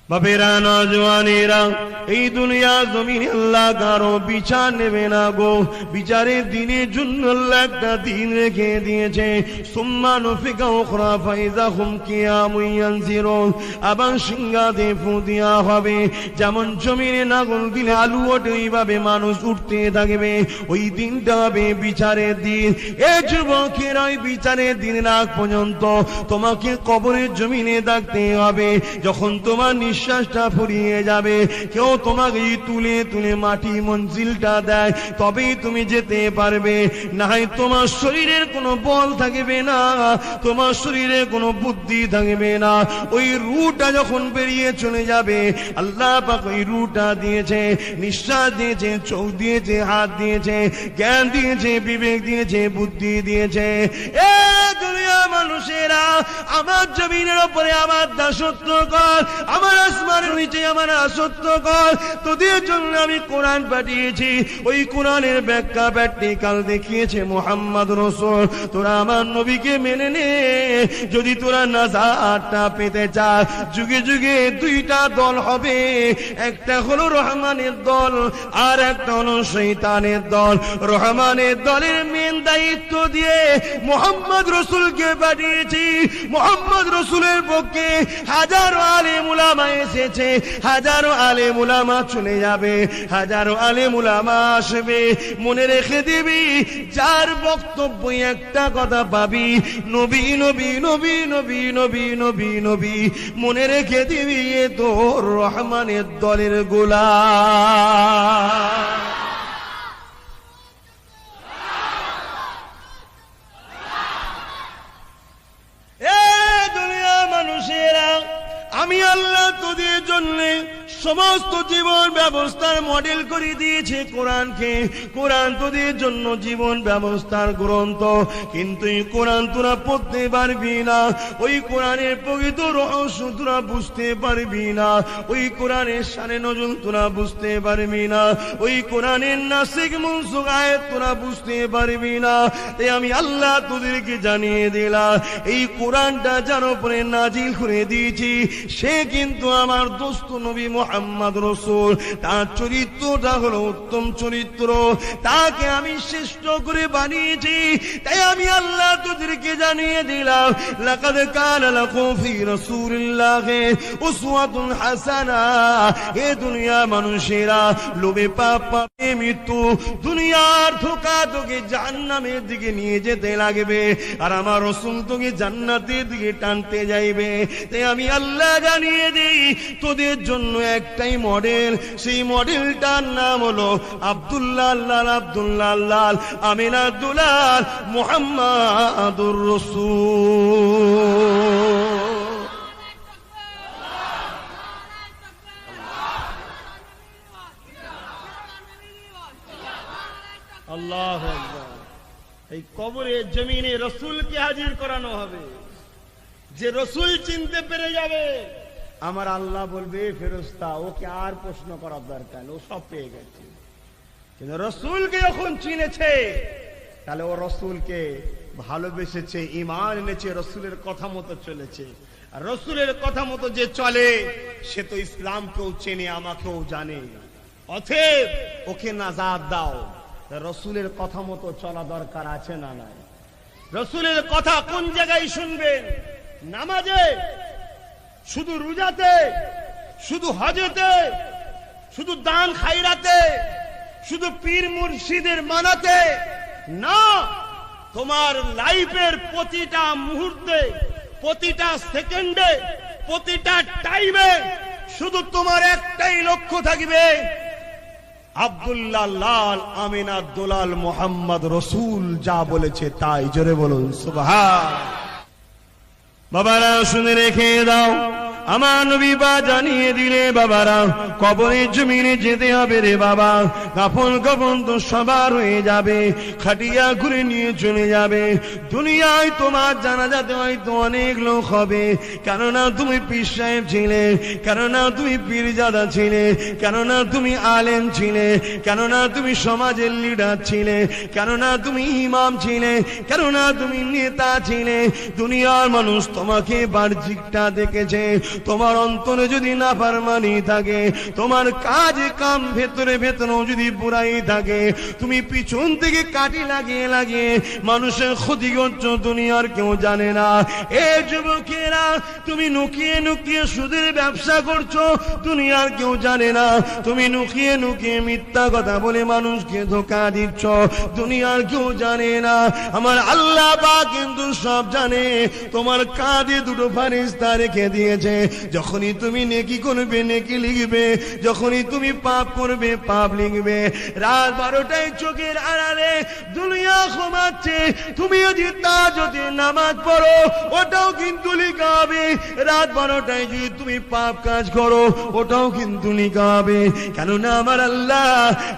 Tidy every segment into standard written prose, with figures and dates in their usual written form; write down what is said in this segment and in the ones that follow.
বাপেরা, নওজওয়ানেরা, এই দুনিয়া জমিনে আল্লাহ কারো বিচার নেবে না গো। বিচারের দিনের জন্য আল্লাহ একটা দিন রেখে দিয়েছে। সুম্মা নুফিকা উখরা ফাইযা হুম কিয়ামুন ইয়ানজিরুন। আবার সিংহাতে ফু দেওয়া হবে। যেমন জমিনে নাঙল দিলে আলু ওঠে, ওইভাবে মানুষ উঠতে থাকবে। ওই দিনটা হবে বিচারের দিন। এ যুবকেরা, ওই বিচারের দিনের আগ পর্যন্ত তোমাকে কবরের জমিনে থাকতে হবে। যখন তোমার নিঃশ্বাসটা ফুরিয়ে যাবে, কেউ তোমাকে তুলে তুলে মাটি মঞ্জিলটা দেয়, তবেই তুমি যেতে পারবে। না হয় তোমার শরীরের কোনো বল থাকবে না, তোমার শরীরে কোনো বুদ্ধি থাকবে না। ওই রুটা যখন বেরিয়ে চলে যাবে, আল্লাহ পাক ওই রুটা দিয়েছে, নিঃশ্বাস দিয়েছে, চোখ দিয়েছে, হাত দিয়েছে, জ্ঞান দিয়েছে, বিবেক দিয়েছে, বুদ্ধি দিয়েছে। এ দুনিয়া মানুষেরা, আমার জমিনের উপরে আমার দাসত্ব কর, আমার আসমানের নিচে আমার দাসত্ব কর। তোদের জন্য আমি কোরআন পাঠিয়েছি। ওই কোরআনের ব্যাখ্যা প্র্যাকটিক্যাল দেখিয়েছে মুহাম্মদ রাসূল। তোরা আমার নবীকে মেনে নে। যদি তোরা নাজাতটা পেতে চাস, যুগে যুগে দুইটা দল হবে। একটা হলো রহমানের দল, আর একটা হলো শয়তানের দল। রহমানের দলের মেন দায়িত্ব দিয়ে মুহাম্মদ রাসূলকে পাঠিয়েছি। মুহাম্মদ রাসূলের পক্ষে হাজারো আলেম উলামা এসেছে, হাজারো আলেম উলামা চলে যাবে, হাজারো আলেম উলামা আসবে। মনে রেখে দিবি, যার বক্তব্য একটা কথা পাবি, নবী নবী নবী নবী নবী নবী নবী। মনে রেখে দিবি, এ তোর রহমানের দলের গোলাম। আমি আল্লাহ তোদের জন্য সমস্ত জীবন ব্যবস্থার মডেল করে দিয়েছে কোরআনকে। কোরআন তোদের জন্য জীবন ব্যবস্থার গ্রন্থ। কিন্তু এই কোরআন তোরা পড়তে পারবি না, ওই কোরআনের প্রকৃত রহস্য তোরা বুঝতে পারবি না, ওই কোরআনের শানে নজুল তোরা বুঝতে পারবি না, ওই কোরআনের নাসিক মনসুখ আয়াত তোরা বুঝতে পারবি না। তাই আমি আল্লাহ তোদেরকে জানিয়ে দিলাম, এই কোরআনটা যার উপরে নাজিল করে দিয়েছি, সে কিন্তু আমার দোস্ত নবী মুহাম্মদ রাসূল। তার চরিত্রটা হলো উত্তম চরিত্র, তাকে আমি শ্রেষ্ঠ করে বানিয়েছি। তাই আমি আল্লাহ তোদেরকে জানিয়ে দিলাম, লাকাদ কানা লাকুম ফি রাসূলিল্লাহি উসওয়াতুন হাসানা। এ দুনিয়া মানুষেরা, লোভে পাপ, পাপে মৃত্যু, দুনিয়ার ধোঁকা তোকে জাহান্নামের দিকে নিয়ে যেতে লাগবে, আর আমার রাসূল তোকে জান্নাতের দিকে টানতে যাইবে। তাই আমি আল্লাহ জানিয়ে দিই, তোদের জন্য একটাই মডেল। সেই মডেলটার নাম হলো আব্দুল্লাহ লাল, আব্দুল্লাহ লাল, আমিনা দুলাল, মুহাম্মাদুর রাসূল। আল্লাহু আকবার। এই কবরের জমিনে রাসূলকে হাজির করানো হবে। যে রাসূল চিনতে পেরে যাবে, আমার আল্লাহ বলবে, ফেরেশতা ওকে আর প্রশ্ন করার দরকার, ও সব পেয়ে গেছে। কিন্তু রাসূলকে যখন চিনেছে, তাহলে ও রাসূলকে ভালোবেসেছে, ঈমান এনেছে, রাসূলের কথা মতো চলেছে। আর রাসূলের কথা মতো যে চলে, সে তো ইসলামকেও চেনে, আমাকেও জানে। অতএব ওকে নাজাত দাও। রাসূলের কথা মতো চলা দরকার আছে না নাই? রাসূলের কথা কোন জায়গায় শুনবেন? নামাজে, শুধু রোজাতে, শুধু হজেতে, শুধু দান খায়রাতে, শুধু পীর মুর্শিদের মানাতে না। তোমার লাইফের প্রতিটা মুহূর্তে, প্রতিটা সেকেন্ডে, প্রতিটা টাইমে শুধু তোমার একটাই লক্ষ্য থাকবে, আব্দুল্লাহ লাল, আমিনা দুলাল, মুহাম্মদ রাসূল যা বলেছে তাই। জোরে বলুন সুবহান। বাবারা শুনে রেখে দাও, আমার নবী বা জানিয়ে দিলে, বাবারা কবরের জমিনে যেতে হবে রে বাবা। কাফন কাফন তো সবার হয়ে যাবে, খাটিয়া ঘুরে নিয়ে চলে যাবে। দুনিয়ায় তোমার জানাজাতে হয়তো অনেক লোক হবে, কেননা তুমি পীর সাহেব ছিলে, কেননা তুমি পীরজাদা ছিলে, কেননা তুমি আলেম ছিলে, কেননা তুমি সমাজের লিডার ছিলে, কেননা তুমি ইমাম ছিলে, কেননা তুমি নেতা ছিলে। দুনিয়ার মানুষ তোমাকে বাহ্যিকটা দেখেছে, তোমার অন্তরে যদি নাফরমানি থাকে, তোমার কাজ কাম ভেতরে ভেতরেও যদি বুরাই থাকে, তুমি পিছন থেকে কাটি লাগিয়ে লাগিয়ে মানুষের ক্ষতি করছো, দুনিয়ার কেউ জানে না। এ যুবকেরা, তুমি নুকিয়ে নুকিয়ে সুদের ব্যবসা করছো, দুনিয়ার কেউ জানে না। তুমি নুকিয়ে নুকিয়ে মিথ্যা কথা বলে মানুষকে ধোঁকা দিচ্ছ, দুনিয়ার কেউ জানে না। আমার আল্লাহ পাক কিন্তু সব জানে। তোমার কাঁধে দুটো ফারিস্তা রেখে দিয়েছে, যখনই তুমি নেকি করবে নেকি লিখবে, যখনই তুমি পাপ করবে পাপ লিখবে। রাত 12টায় চোখের আড়ালে দুনিয়া ঘুমাচ্ছে, তুমি যদি তাহাজ্জুদে নামাজ পড়ো ওটাও কিন্তু লিখা হবে। রাত 12টায় যদি তুমি পাপ কাজ করো ওটাও কিন্তু লিখা হবে। কেননা আমার আল্লাহ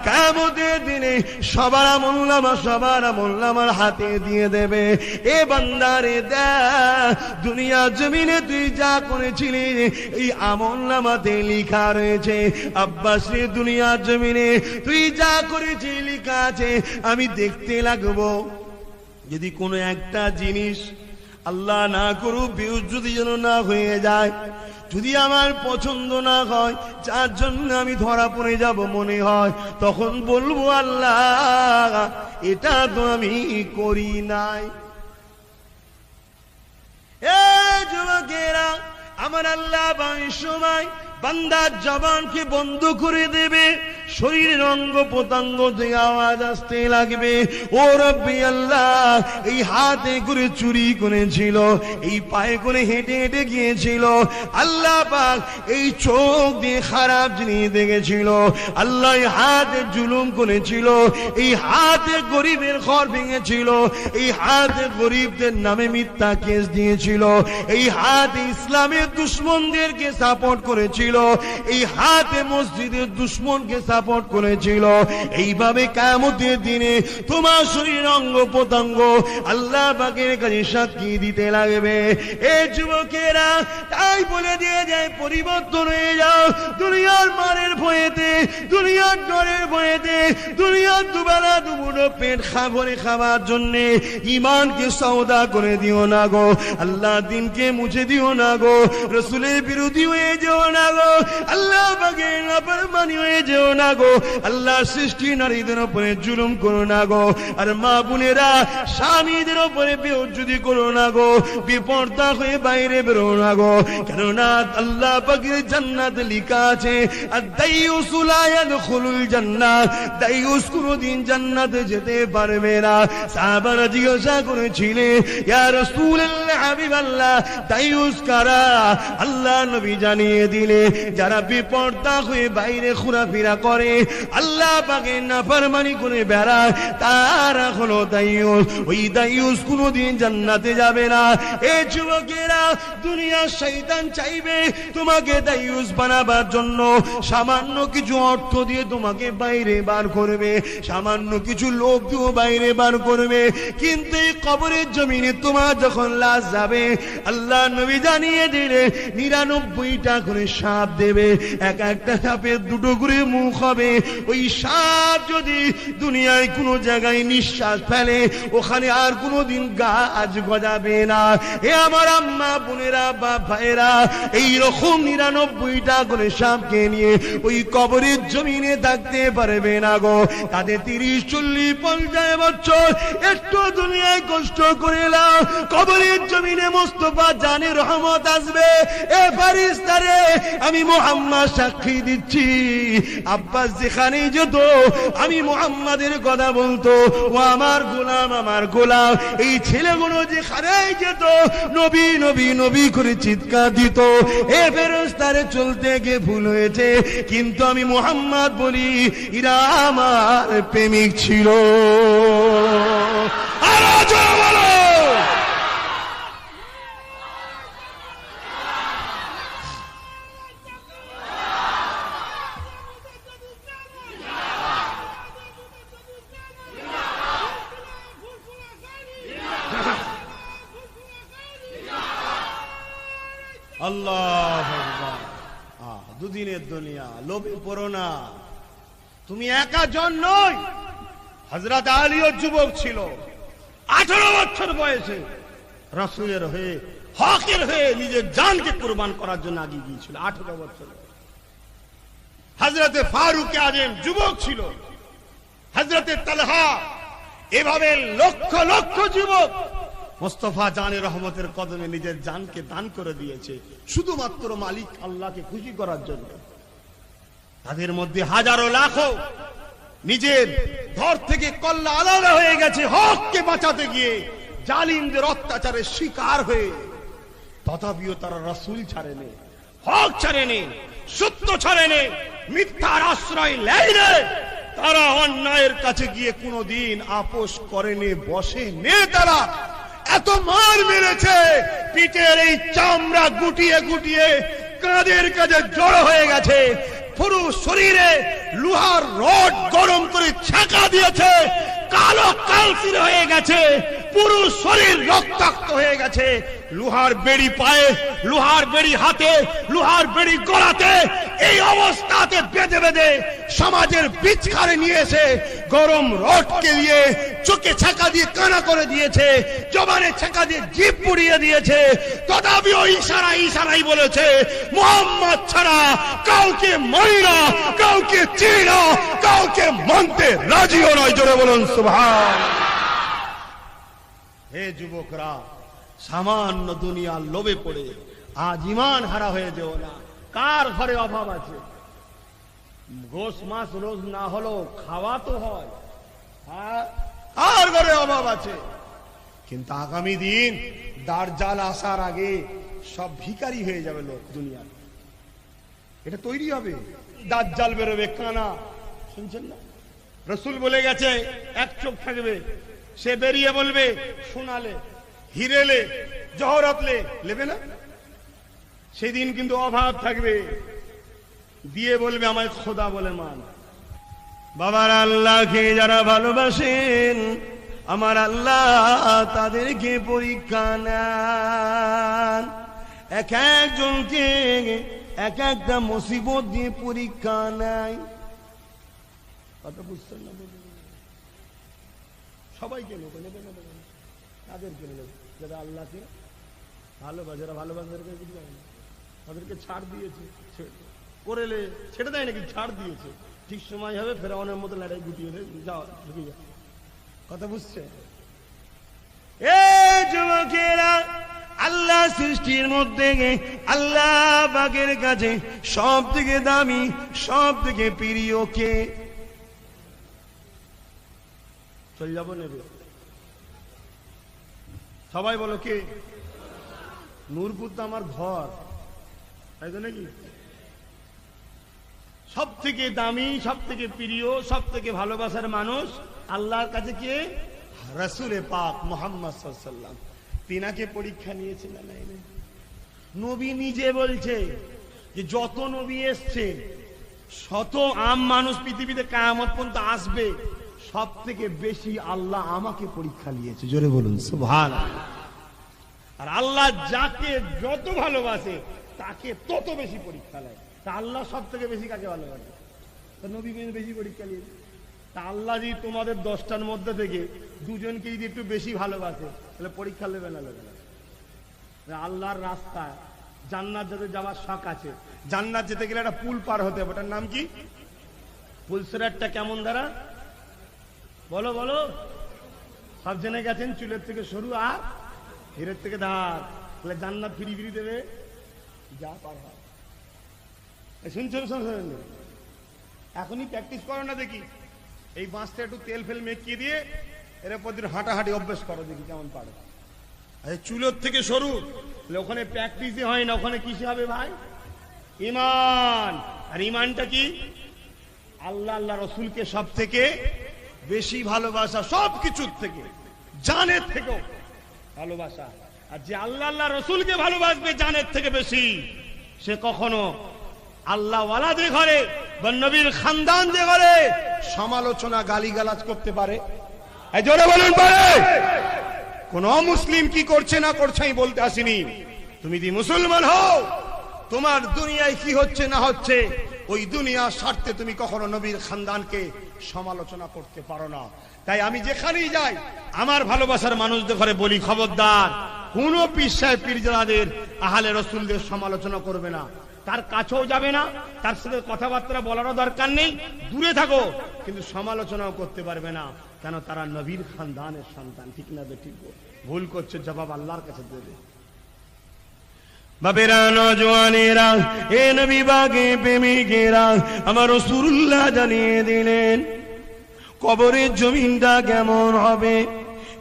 কিয়ামতের দিনে সবার আমলনামার হাতে দিয়ে দেবে। এ বান্দারে দেখ, দুনিয়া জমিনে তুই যা করেছিলি এই আমলনামাতে লেখা রয়েছে। আব্বাস রে, দুনিয়া জমিনে তুই যা করেছিস লেখা আছে। আমি দেখতে লাগবো যদি কোনো একটা জিনিস আল্লাহ না করুক বিউজ্জতি যেন না হয়ে যায়, যদি আমার পছন্দ না হয়, যার জন্য আমি ধরা পড়ে যাব মনে হয়, তখন বলবো আল্লাহ এটা তো আমি করি নাই। এ যুবকেরা, আমার আল্লাহ সময় বান্দার জবানকে বন্ধ করে দেবে, শরীরের অঙ্গ প্রত্যঙ্গ থেকে আওয়াজ আসতে লাগবে, ও রব্বি আল্লাহ, এই হাতে করে চুরি করেছিল, এই পায়ে করে হেঁটে হেঁটে গিয়েছিল, আল্লাহ পাক এই চোখ দিয়ে খারাপ জিনিস দেখেছিল, আল্লাহ এই হাতে জুলুম করেছিল, এই হাতে গরিবের ঘর ভেঙেছিল, এই হাতে গরিবদের নামে মিথ্যা কেস দিয়েছিল, এই হাতে ইসলামের দুশমনদেরকে সাপোর্ট করেছিল, এই হাতে মসজিদের দুশমনকে সাপোর্ট করেছিল। এইভাবে কিয়ামতের দিনে তোমার শরীর অঙ্গ প্রত্যঙ্গ আল্লাহ পাকের কাছে সাক্ষী দিতে লাগবে। এই যুবকেরা, তাই বলে দিয়ে যায় পরিবর্তন হয়ে যাও দুনিয়ার মারের ভয়েতে, দুনিয়ার ডরের ভয়েতে, দুনিয়ার দুবেলা দুমুঠো পেট ভরে খাবার জন্য ঈমানকে সওদা করে দিও না গো, আল্লাহ দিনকে মুছে দিও না গো, রাসূলের বিরোধী হয়ে যেও না গো, আল্লাহ পাকের নাফরমানি হয়ে যেও না গো, আল্লাহ সৃষ্টি নারীদের উপরে জুলুম করো না গো, আর মা বোনেরা স্বামীদের উপরে বেহুজ্জতি করো না গো, বেপরদা হয়ে বাইরে বেরো না গো। কেননা আল্লাহ পাকের জান্নাত লেখা আছে, আদ-দাইয়ুসু লা ইয়াদখুলুল জান্নাহ, দাইয়ুস কোনদিন জান্নাতে যেতে পারবে না। সাহাবারা জিজ্ঞাসা করেছিলেন, ইয়া রাসূলুল্লাহ, হাবিবাল্লাহ, দাইয়ুস কারা? আল্লাহ নবী জানিয়ে দিলে, যারা বেপরদা হয়ে বাইরে ঘোরাফেরা করে, আল্লাহ পাকের নাফরমানি করে বেড়ায়, তারা হলো দাইয়ুস। ওই দাইয়ুস কোনদিন জান্নাতে যাবে না। এই যুবকেরা, দুনিয়ার শয়তান চাইবে তোমাকে দাইয়ুস বানাবার জন্য, সামান্য কিছু অর্থ দিয়ে তোমাকে বাইরে বার করবে, সামান্য কিছু লোক দিয়ে বাইরে বার করবে, কিন্তু এই কবরের জমিনে তোমার যখন লাশ যাবে, আল্লাহ নবী জানিয়ে দিলে 99টা করে সাপ দেবে, এক একটা সাপের দুটো করে মুখ হবে। ওই সাপ যদি দুনিয়ায় কোনো জায়গায় নিঃশ্বাস ফেলে, ওখানে আর কোনোদিন গাছ গজাবে না। এ আমার আম্মা বোনেরা, বাপ ভাইয়েরা, এইরকম 99টা করে সাপকে নিয়ে ওই কবরের জমিনে থাকতে পারবে না গো। তাদের 30, 40, 50 বছর একটু দুনিয়ায় কষ্ট করে নাও, কবরের জমিনে মোস্তফা জানের রহমত আসবে। এ ফারিস্তারে, আমি মুহাম্মদ সাক্ষী দিচ্ছি, আব্বাস যেখানে যেত আমি মুহাম্মাদের কথা বলতো, ও আমার গোলাম, আমার গোলাম। এই ছেলেগুলো যেখানে যেত নবী নবী নবী করে চিৎকার দিত। এ ফেরেশতারে, চলতে গিয়ে ভুল হয়েছে, কিন্তু আমি মুহাম্মদ বলি, এরা আমার প্রেমিক ছিল। আরো জোরে বলো। আল্লাহ দুদিনের দুনিয়া, লোভে পড়ো না। তুমি একা জন নই, হযরত আলীও যুবক ছিল, 18 বছর বয়সে রাসূলের হয়ে হকের হয়ে নিজের জানকে কুরবান করার জন্য আগিয়ে গিয়েছিল। 18 বছর। হযরতে ফারুক আযম যুবক ছিল, হযরতে তালহা, এভাবে লক্ষ লক্ষ যুবক মুস্তাফা জানে রহমতের কদমে নিজের জানকে দান করে দিয়েছে শুধুমাত্র মালিক আল্লাহকে খুশি করার জন্য। তাদের মধ্যে হাজারো লাখো নিজের ঘর থেকে কল্লা আলাদা হয়ে গেছে হককে বাঁচাতে গিয়ে জালিমদের অত্যাচারের শিকার হয়ে, তথাপিও তারা রাসূল ছাড়েনি, হক ছাড়েনি, সত্য ছাড়েনি, মিথ্যার আশ্রয় নেয়নি। তারা অন্যায়ের কাছে গিয়ে কোনোদিন আপোষ করেনি, বসে নে। তারা এত মার মেরেছে, পিঠের এই চামড়া গুটিয়ে গুটিয়ে কাঁধের কাছে জড়ো হয়ে গেছে, পুরো শরীরে লোহার রড গরম করে ছাকা দিয়েছে, কালো কালসির হয়ে গেছে, পুরো শরীর রক্তাক্ত হয়ে গেছে, লোহার বেড়ি পায়ে, লোহার বেড়ি হাতে, লোহার বেড়ি গলাতে, এই অবস্থাতে বেঁধে বেঁধে সমাজের বিচখারে নিয়ে এসে গরম রডকে দিয়ে চোখে ছাকা দিয়ে কানা করে দিয়েছে, জবানে ছাকা দিয়ে জিভ পুড়িয়ে দিয়েছে। তথাপিও ইশারাই বলেছে মুহাম্মদ ছাড়া কাউকে মানি না, কাউকে চিনি না, কাউকে মানতে রাজিও নয়। জোরে বলুন সুবহানাল্লাহ। হে যুবকরা, সামান্য দুনিয়ার লোভে পড়ে আজ ঈমান হারা হয়ে যেও না। কার ঘরে অভাব আছে? গোশ মাছ রোজ না হলো খাওয়া তো হয়, কার ঘরে অভাব আছে? কিন্তু আগামী দিন দাজ্জাল আসার আগে সব ভিখারি হয়ে যাবে লোক দুনিয়ার। এটা তৈরি হবে, দাজ্জাল বেরোবে কানা, শুনছেন না? রাসূল বলে গেছে এক চোখ থাকবে, সে বেরিয়ে বলবে সোনালে, হিরেলে, জহরতলে নেবে না। সেদিন কিন্তু অভাব থাকবে, দিয়ে বলবে আমায় খোদা বলে মান। বাবার আল্লাহকে যারা ভালোবাসেন, আমার আল্লাহ তাদেরকে পরীক্ষা নেন। এক একজনকে এক একটা মুসিবত দিয়ে পরীক্ষা নেয়। কথা বুঝছেন না? সবাইকে নেবে, নেবে না? তাদেরকে নেবে যারা আল্লাহকে ভালোবাসে, যারা ভালোবাসে তাদেরকে ছাড় দিয়েছে, করেলে ছেড়ে দেয় নাকি, ছাড় দিয়েছে। ঠিক সময় হবে ফেরাউনের মতো লড়াই গুটিয়ে যাও, ঢুকে যাও। কথা বুঝছে? এ যুবকেরা, আল্লাহ সৃষ্টির মধ্যে আল্লাহ পাকের কাছে সব থেকে দামি, সব থেকে প্রিয় কে? চলে যাবো নেবে, সবাই বলো কে? নূরপুর তো আমার ঘর, তাই তো নাকি? সব থেকে দামি, সব থেকে প্রিয়, সব থেকে ভালোবাসার মানুষ আল্লাহর কাছে কে? রাসূলে পাক মুহাম্মদ সাল্লাল্লাহু আলাইহি ওয়াসাল্লাম। তিনাকে পরীক্ষা নিয়েছে না? নাই। নবী নিজে বলছে যে যত নবী এসছে, শত আম মানুষ পৃথিবীতে কিয়ামত পর্যন্ত আসবে, সব থেকে বেশি আল্লাহ আমাকে পরীক্ষা নিয়েছে। জোরে বলুন সুবহানাল্লাহ। আর আল্লাহ যাকে যত ভালোবাসে তাকে তত বেশি পরীক্ষা নেয়। তা আল্লাহ সব থেকে বেশি কাকে ভালোবাসে? নবী বেশি পরীক্ষা নিয়েছে। তা আল্লাহ যদি তোমাদের 10টার মধ্যে থেকে দুজনকে যদি একটু বেশি ভালোবাসে, তাহলে পরীক্ষা নেবে না? নেবে না। আল্লাহর রাস্তা জান্নাত যেতে যাওয়ার শখ আছে, জান্নাত যেতে গেলে একটা পুল পার হতে হবে। ওটার নাম কি? পুলসেরাটটা কেমন দ্বারা বলো বলো? সব জেনে গেছেন, চুলের থেকে সরু আর হিরের থেকে ধার, তাহলে জান্নাত ফিরি ফিরি দেবে, যা পার হয়। শুনছেন? শুনছেন? এখনই প্র্যাকটিস করো না, দেখি এই বাঁশটা একটু তেল ফেল মেকিয়ে দিয়ে এর উপর দিয়ে হাঁটাহাঁটি অভ্যাস করো, দেখি কেমন পারো। চুলোর থেকে সরু, ওখানে প্র্যাকটিসই হয় না, ওখানে কিসে হবে ভাই? ঈমান। আর ঈমানটা কি? আল্লাহ আল্লাহ রসুলকে সব থেকে বেশি ভালোবাসা, সব কিছুর থেকে, জানের থেকেও ভালোবাসা। আর যে আল্লাহ আল্লাহ রসুলকে ভালোবাসবে জানের থেকে বেশি, সে কখনো আল্লাহ ওয়ালাদের ঘরে বা নবীর খানদানদের ঘরে সমালোচনা গালিগালাজ করতে পারে? জোরে বলুন পারে? কোন মুসলিম কি করছে না করছে আমি বলতে আসিনি। তুমি যদি মুসলমান হও, তোমার দুনিয়ায় কি হচ্ছে না হচ্ছে ওই দুনিয়ার স্বার্থে তুমি কখনো নবীর খানদানকে সমালোচনা করতে পারো না। তাই আমি যেখানেই যাই আমার ভালোবাসার মানুষদের ঘরে বলি, খবরদার কোন পীর সাহেব পীরজাদাদের আহলে রাসূলদের সমালোচনা করবে না, তার কাছেও যাবে না, তার সাথে কথাবার্তা বলারও দরকার নেই, দূরে থাকো, কিন্তু সমালোচনাও করতে পারবে না। কেন? তারা নবীর খানদানের সন্তান। ঠিক না বেঠিক? ভুল করছে, জবাব আল্লাহর কাছে দেবে। বাবেরা, নওজওয়ানেরা, এ নবী বাগে প্রেমিকেরা, আমার রাসূলুল্লাহ জানিয়ে দিলেন কবরের জমিনটা কেমন হবে।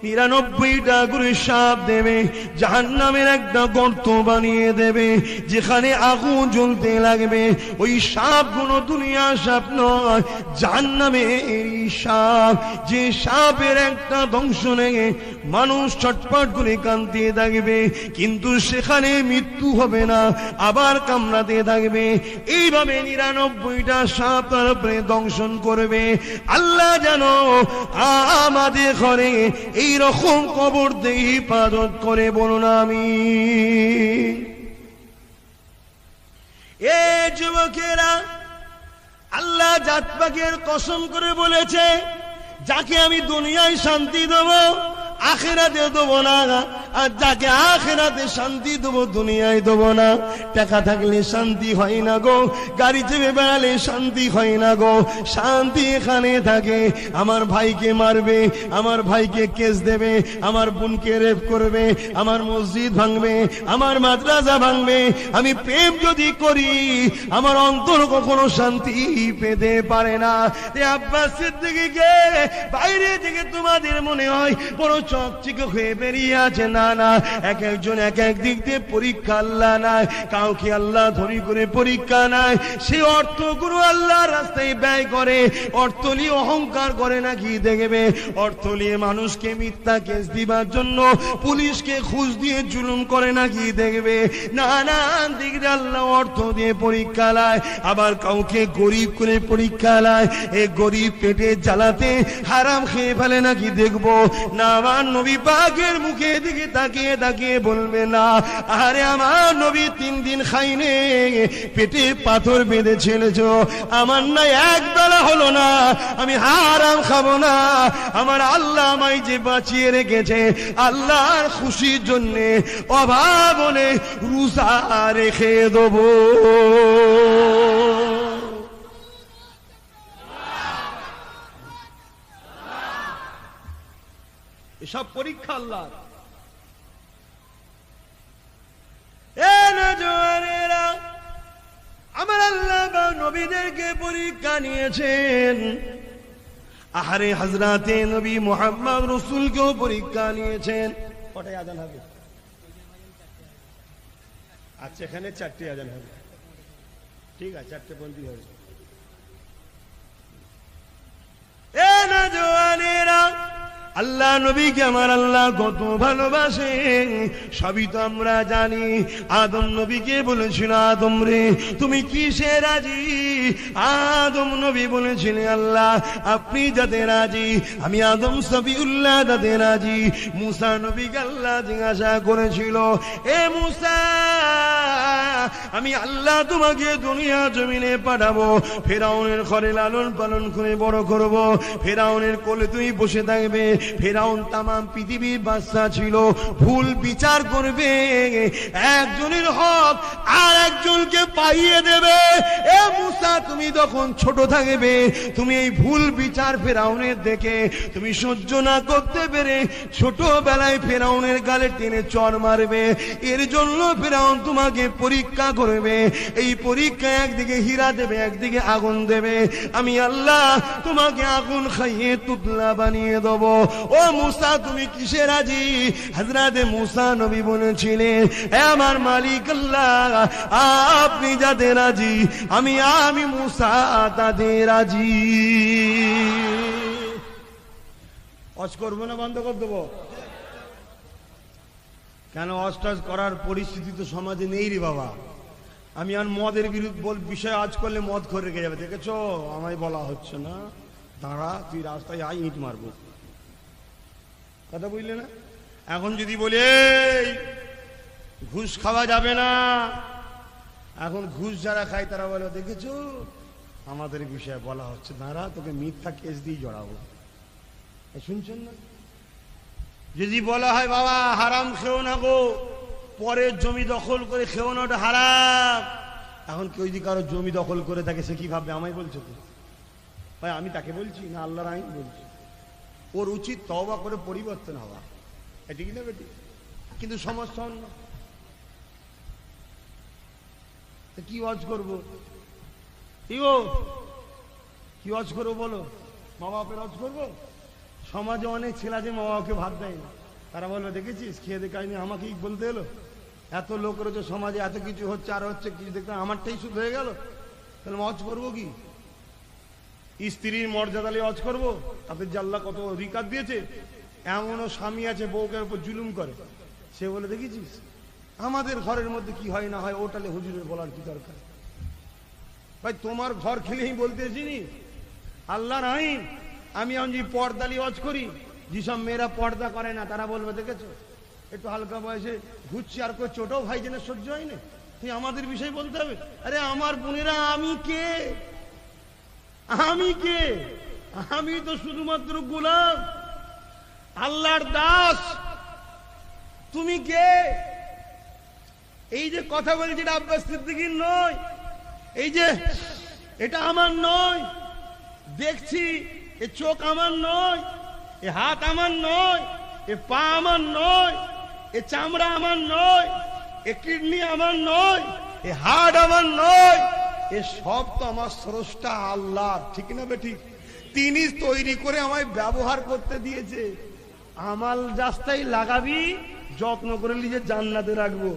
৯৯টা করে সাপ দেবে, জাহান্নামের একটা গর্ত বানিয়ে দেবে, যেখানে আগুন জ্বলতে লাগবে। ওই সাপগুলো দুনিয়ার সাপ নয়, জাহান্নামের এই সাপ। যে সাপের একটা দংশ লেগে মানুষ ছটফট করে কাঁদতে থাকবে, কিন্তু সেখানে মৃত্যু হবে না, আবার কামড়াতে থাকবে। এইভাবে ৯৯টা সাপ তার উপরে দংশন করবে। আল্লাহ যেন আমাদের ঘরে এই রকম কবর দিয়ে হিফাজত করে, বলুন আমিন। এ যুবকেরা, আল্লাহ জাত পাকের কসম করে বলেছে, যাকে আমি দুনিয়ায় শান্তি দেব আখিরাতে দেব না, আর যাকে আখিরাতে শান্তি দেব দুনিয়ায় দেব না। টাকা থাকলে শান্তি হয় না গো, গাড়ি চেপে বেড়ালে শান্তি হয় না গো। শান্তি এখানে থাকে, আমার ভাইকে মারবে, আমার ভাইকে কেস দেবে, আমার বোনকে রেপ করবে, আমার মসজিদ ভাঙবে, আমার মাদ্রাসা ভাঙবে। আমি প্রেম যদি করি, আমার অন্তর কখনো শান্তি পেতে পারে না। আব্বাস সিদ্দিকীকে বাইরে থেকে তোমাদের মনে হয় বড় চকচিকে হয়ে বেরিয়ে আছে, না না, এক একজন এক এক দিক দিয়ে পরীক্ষা। আল্লাহ নাই, কাউকে আল্লাহ ধরি করে পরীক্ষা নাই। সে অর্থগুলো আল্লাহর রাস্তায় ব্যয় করে, অর্থ নিয়ে অহংকার করে নাকি দেখবে, অর্থ নিয়ে মানুষকে মিথ্যা কেস দিবার জন্য পুলিশকে ঘুষ দিয়ে জুলুম করে নাকি দেখবে। না না, দিকে আল্লাহ অর্থ দিয়ে পরীক্ষা লায়, আবার কাউকে গরিব করে পরীক্ষা লায়। এই গরিব পেটে জ্বালাতে হারাম খেয়ে ফেলে নাকি দেখবো না। আমার নবী পাকের মুখে দিকে তাকিয়ে তাকিয়ে বলবে না, আরে আমার নবী 3 দিন খাইনে পেটে পাথর বেঁধে ছেলেছ, আমার না এক বেলা হলো না, আমি হারাম খাবো না। আমার আল্লাহ আমায় যে বাঁচিয়ে রেখেছে, আল্লাহর খুশির জন্য অভাব হলে রোজা রেখে দেবো। এসব পরীক্ষা আল্লাহ। আমার আল্লাহ নবীদেরকে পরীক্ষা নিয়েছেন, আহারে হযরতে নবী মুহাম্মদ রাসূলকেও পরীক্ষা নিয়েছেন। কটায় আযান হবে? আচ্ছা, এখানে 4টে আযান হবে, ঠিক আছে, 4:35 হবে। এ নওজওয়ানেরা, আল্লাহ নবীকে আমার আল্লাহ কত ভালোবাসেন সবই তো আমরা জানি। আদম নবীকে বলেছিল, আদম রে তুমি কিসে রাজি? আদম নবী বলেছিলেন, আল্লাহ আপনি যাতে রাজি, আমি আদম সফিউল্লাহ তাতে রাজি। মুসা নবীকে আল্লাহ জিজ্ঞাসা করেছিল, এ মুসা, আমি আল্লাহ তোমাকে দুনিয়া জমিনে পাঠাবো, ফেরাউনের ঘরে লালন পালন করে বড় করব, ফেরাউনের কোলে তুমি বসে থাকবে। ফেরাউন তামাম পৃথিবীর বাদশা ছিল, ভুল বিচার করবে, একজনের হক আর একজনকে পাইয়ে দেবে। এ মুসা, তুমি যখন ছোট থাকবে, তুমি এই ভুল বিচার ফেরাউনের দেখে তুমি সহ্য না করতে পেরে ছোটবেলায় ফেরাউনের গালে টেনে চড় মারবে। এর জন্য ফেরাউন তোমাকে পরীক্ষা করবে। এই পরীক্ষা একদিকে হীরা দেবে, একদিকে আগুন দেবে। আমি আল্লাহ তোমাকে আগুন খাইয়ে তুতলা বানিয়ে দেবো। ও মুসা, তুমি কিসে রাজি? হযরতে মুসা নবী বলেছিলেন, আমার মালিক আল্লাহ আপনি যাতে রাজি, আমি মুসা তাতে রাজি। অজ করবো না বন্ধ করে দেবো? কেন অজ করার পরিস্থিতি তো সমাজে নেই রে বাবা। আমি আর মদের বিরুদ্ধে বিষয় আজ করলে মদ করে রেখে যাবে, দেখেছো? আমায় বলা হচ্ছে না, দাঁড়া, তুই রাস্তায় আয়, ইট মারবো। কথা বুঝলে না? এখন যদি বলে ঘুষ খাওয়া যাবে না, এখন ঘুষ যারা খায় তারা বলে, দেখেছো আমাদের বিষয়ে বলা হচ্ছে, দাঁড়া তোকে মিথ্যা কেস দিয়ে জড়াবো। শুনছেন না? যদি বলা হয় বাবা হারাম খেও না গো, পরের জমি দখল করে খেও না, ওটা হারাম। এখন কেউ যদি কারো জমি দখল করে থাকে সে কি ভাববে? আমায় বলছো তো ভাই, আমি তাকে বলছি না আল্লাহর আইন বলছি। ওর উচিত তওবা করে পরিবর্তন হওয়া, ঠিক না বেটি? কিন্তু সমস্যা অন্য। কি ওয়াজ করবো? কি ওয়াজ করবো বলো? মা বাপের ওয়াজ করবো? সমাজে অনেক ছেলে আছে মা বাবাকে ভাত দেয় না, তারা বলবে দেখেছিস খেয়ে দেখায়নি, আমাকেই বলতে এলো। এত লোক রয়েছে সমাজে, এত কিছু হচ্ছে আর হচ্ছে, কিছু দেখতে আমারটাই শুধু হয়ে গেল, তাহলে ওয়াজ করবো কি? স্ত্রীর মর্যাদা নিয়ে ওয়াজ করবো? তাদের যে আল্লাহ কত রিকাত দিয়েছে। এমনও স্বামী আছে বউকে উপর জুলুম করে, সে বলে দেখেছিস আমাদের ঘরের মধ্যে কি হয় না হয়, ওটালে হুজুরের বলার কি দরকার? ভাই তোমার ঘর খেলেই বলতে চিনি আল্লাহর আইন। আমি এখন যে পর্দা নিয়ে ওয়াজ করি, যেসব মেয়েরা পর্দা করে না তারা বলবে দেখেছো একটু হালকা বয়সে ঘুরছি, আর কেউ ছোট ভাই যেন সহ্য হয় না, তুই আমাদের বিষয় বলতে হবে? আরে আমার বোনেরা, আমি কে? আমি তো শুধুমাত্র গোলাম, আল্লাহর দাস। তুমি কে? এই যে কথা বলছি এটা আব্বাস সিদ্দিকীর নয়, এই যে এটা আমার নয়, দেখছি এ চোখ আমার নয়, এ হাত আমার নয়, এ পা আমার নয়, এ চামড়া আমার নয়, এ কিডনি আমার নয়, এ হাড় আমার নয়, এ সব তো আমার স্রষ্টা আল্লাহ, ঠিক না বেঠিক? তিনি তৈরি করে আমায় ব্যবহার করতে দিয়েছে। আমার রাস্তায় লাগাবি, যত্ন করে লিজে জান্নাতে রাখবো।